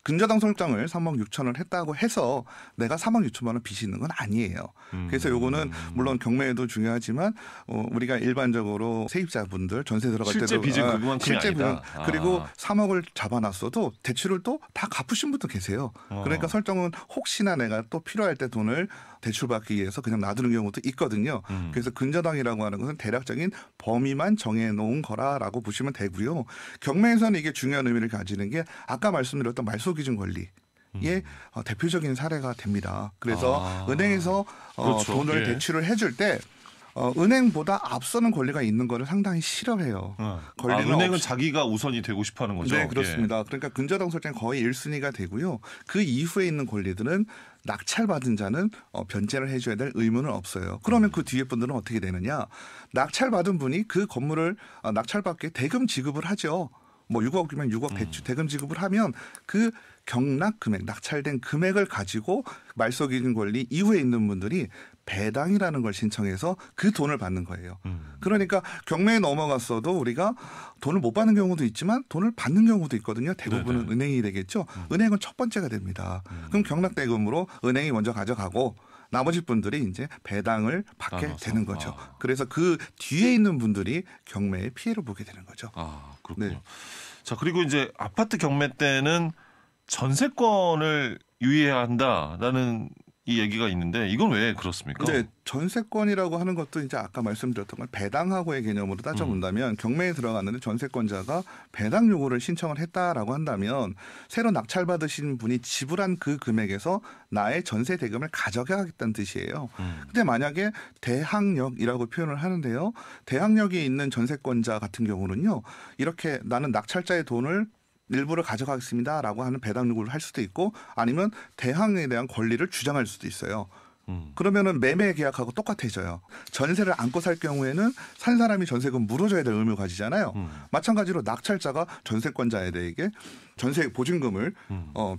근저당 설정을 3억 6천을 했다고 해서 내가 3억 6천만 원 빚이 있는 건 아니에요. 그래서 요거는 물론 경매에도 중요하지만 우리가 일반적으로 세입자분들 전세 들어갈 실제 때도 빚은 그만큼이 실제 아니다. 그리고 3억을 잡아놨어도 대출을 또 다 갚으신 분도 계세요. 그러니까 설정은 혹시나 내가 또 필요할 때 돈을 대출받기 위해서 그냥 놔두는 경우도 있거든요. 그래서 근저당이라고 하는 것은 대략적인 범위만 정해놓은 거라고 보시면 되고요. 경매에서는 이게 중요한 의미를 가지는 게 아까 말씀드렸던 말소기준 권리. 의 대표적인 사례가 됩니다. 그래서 은행에서 돈을 대출을 해줄 때 은행보다 앞서는 권리가 있는 거를 상당히 싫어해요. 은행은 자기가 우선이 되고 싶어하는 거죠. 네, 그렇습니다. 그러니까 근저당 설정이 거의 1순위가 되고요. 그 이후에 있는 권리들은 낙찰받은 자는 변제를 해줘야 될 의무는 없어요. 그러면 그 뒤에 분들은 어떻게 되느냐. 낙찰받은 분이 그 건물을 낙찰받게 대금 지급을 하죠. 뭐 6억이면 6억 대금 지급을 하면 그 경락 금액, 낙찰된 금액을 가지고 말소기준 권리 이후에 있는 분들이 배당이라는 걸 신청해서 그 돈을 받는 거예요. 그러니까 경매에 넘어갔어도 우리가 돈을 못 받는 경우도 있지만 돈을 받는 경우도 있거든요. 대부분은 은행이 되겠죠. 은행은 첫 번째가 됩니다. 그럼 경락대금으로 은행이 먼저 가져가고 나머지 분들이 이제 배당을 받게 되는 거죠. 그래서 그 뒤에 있는 분들이 경매에 피해를 보게 되는 거죠. 그렇군요. 자, 그리고 이제 아파트 경매 때는 전세권을 유의해야 한다라는 이 얘기가 있는데 이건 왜 그렇습니까? 네, 전세권이라고 하는 것도 이제 아까 말씀드렸던 걸 배당하고의 개념으로 따져본다면 경매에 들어갔는데 전세권자가 배당 요구를 신청을 했다라고 한다면 새로 낙찰받으신 분이 지불한 그 금액에서 나의 전세 대금을 가져가겠다는 뜻이에요. 근데 만약에 대항력이라고 표현을 하는데요. 대항력이 있는 전세권자 같은 경우는요. 이렇게 나는 낙찰자의 돈을 일부를 가져가겠습니다라고 하는 배당 요구를 할 수도 있고 아니면 대항에 대한 권리를 주장할 수도 있어요. 그러면은 매매 계약하고 똑같아져요. 전세를 안고 살 경우에는 산 사람이 전세금 물어줘야 될 의무가 가지잖아요. 마찬가지로 낙찰자가 전세권자에게 전세 보증금을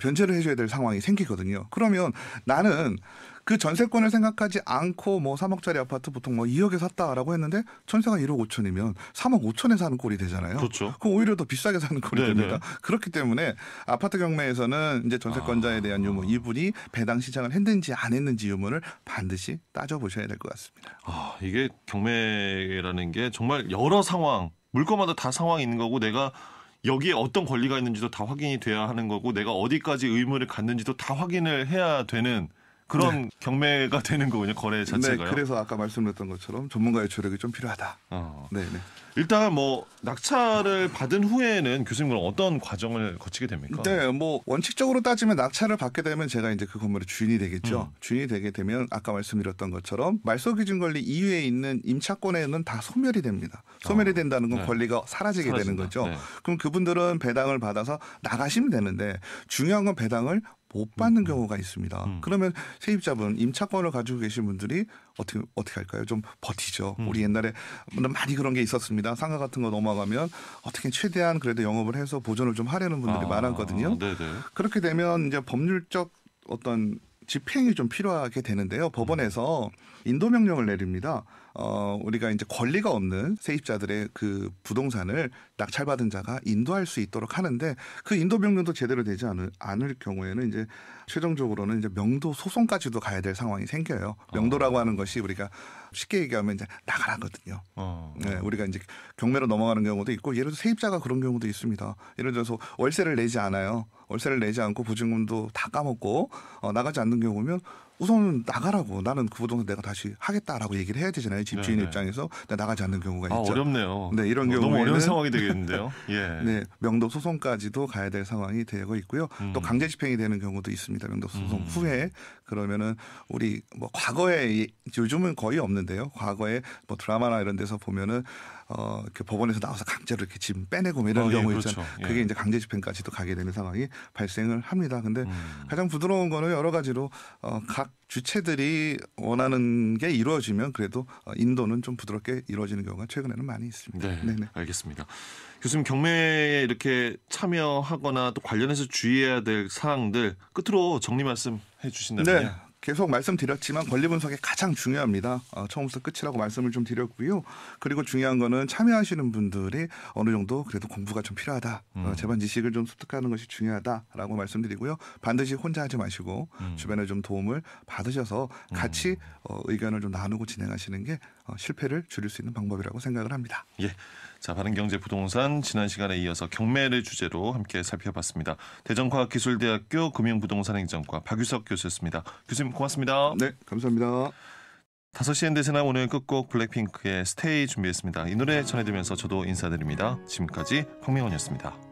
변제를 해줘야 될 상황이 생기거든요. 그러면 나는 그 전세권을 생각하지 않고 뭐 3억짜리 아파트 보통 뭐 2억에 샀다라고 했는데 전세가 1억 5천이면 3억 5천에 사는 꼴이 되잖아요. 그렇죠. 그럼 오히려 더 비싸게 사는 꼴이 네네. 됩니다. 그렇기 때문에 아파트 경매에서는 이제 전세권자에 대한 유무, 이분이 배당 시장을 했는지 안 했는지 유무를 반드시 따져보셔야 될 것 같습니다. 이게 경매라는 게 정말 여러 상황, 물건마다 다 상황이 있는 거고 내가 여기에 어떤 권리가 있는지도 다 확인이 돼야 하는 거고 내가 어디까지 의무를 갖는지도 다 확인을 해야 되는 그런 경매가 되는 거군요. 거래 자체가요. 네, 그래서 아까 말씀드렸던 것처럼 전문가의 조력이 좀 필요하다. 네. 일단 뭐 낙찰을 받은 후에는 교수님은 어떤 과정을 거치게 됩니까? 네, 뭐 원칙적으로 따지면 낙찰을 받게 되면 제가 이제 그 건물의 주인이 되겠죠. 주인이 되게 되면 아까 말씀드렸던 것처럼 말소기준 권리 이외에 있는 임차권에는 다 소멸이 됩니다. 소멸이 된다는 건 네. 권리가 사라지게 되는 거죠. 네. 그럼 그분들은 배당을 받아서 나가시면 되는데 중요한 건 배당을 못 받는 경우가 있습니다. 그러면 세입자분 임차권을 가지고 계신 분들이 어떻게 할까요? 좀 버티죠. 우리 옛날에 많이 그런 게 있었습니다. 상가 같은 거 넘어가면 어떻게 최대한 그래도 영업을 해서 보존을 좀 하려는 분들이 많았거든요. 네네. 그렇게 되면 이제 법률적 어떤 집행이 좀 필요하게 되는데요. 법원에서 인도 명령을 내립니다. 우리가 이제 권리가 없는 세입자들의 그 부동산을 낙찰받은 자가 인도할 수 있도록 하는데 그 인도 명령도 제대로 되지 않을 경우에는 이제 최종적으로는 이제 명도 소송까지도 가야 될 상황이 생겨요. 명도라고 하는 것이 우리가 쉽게 얘기하면 이제 나가라거든요. 네, 우리가 이제 경매로 넘어가는 경우도 있고 예를 들어 세입자가 그런 경우도 있습니다. 예를 들어서 월세를 내지 않아요. 월세를 내지 않고 보증금도 다 까먹고 나가지 않는 경우면 우선은 나가라고 나는 그 부동산 내가 다시 하겠다라고 얘기를 해야 되잖아요. 집주인 네네. 입장에서 나가지 않는 경우가 있죠. 어렵네요. 네, 이런 너무 경우에는 어려운 상황이 되겠는데요. 예. 네, 명도 소송까지도 가야 될 상황이 되고 있고요. 또 강제 집행이 되는 경우도 있습니다. 명도 소송 후에 그러면은 우리 뭐 과거에 요즘은 거의 없는데요. 과거에 뭐 드라마나 이런 데서 보면은 이렇게 법원에서 나와서 강제로 이렇게 집 빼내고 뭐 이런 경우 그렇죠. 있잖아요. 예. 그게 이제 강제 집행까지도 가게 되는 상황이 발생을 합니다. 근데 가장 부드러운 거는 여러 가지로 각 주체들이 원하는 게 이루어지면 그래도 인도는 좀 부드럽게 이루어지는 경우가 최근에는 많이 있습니다. 네, 네네. 알겠습니다. 교수님 경매에 이렇게 참여하거나 또 관련해서 주의해야 될 사항들 끝으로 정리 말씀해 주신다면요. 네. 계속 말씀드렸지만 권리 분석이 가장 중요합니다. 처음부터 끝이라고 말씀을 좀 드렸고요. 그리고 중요한 거는 참여하시는 분들이 어느 정도 그래도 공부가 좀 필요하다. 재반 지식을 좀 습득하는 것이 중요하다라고 말씀드리고요. 반드시 혼자 하지 마시고 주변에 좀 도움을 받으셔서 같이 의견을 좀 나누고 진행하시는 게 실패를 줄일 수 있는 방법이라고 생각을 합니다. 예. 자, 바른경제부동산 지난 시간에 이어서 경매를 주제로 함께 살펴봤습니다. 대전과학기술대학교 금융부동산행정과 박유석 교수였습니다. 교수님 고맙습니다. 네, 감사합니다. 5시엔 대세남 오늘 끝곡 블랙핑크의 스테이 준비했습니다. 이 노래 전해드리면서 저도 인사드립니다. 지금까지 황명원이었습니다.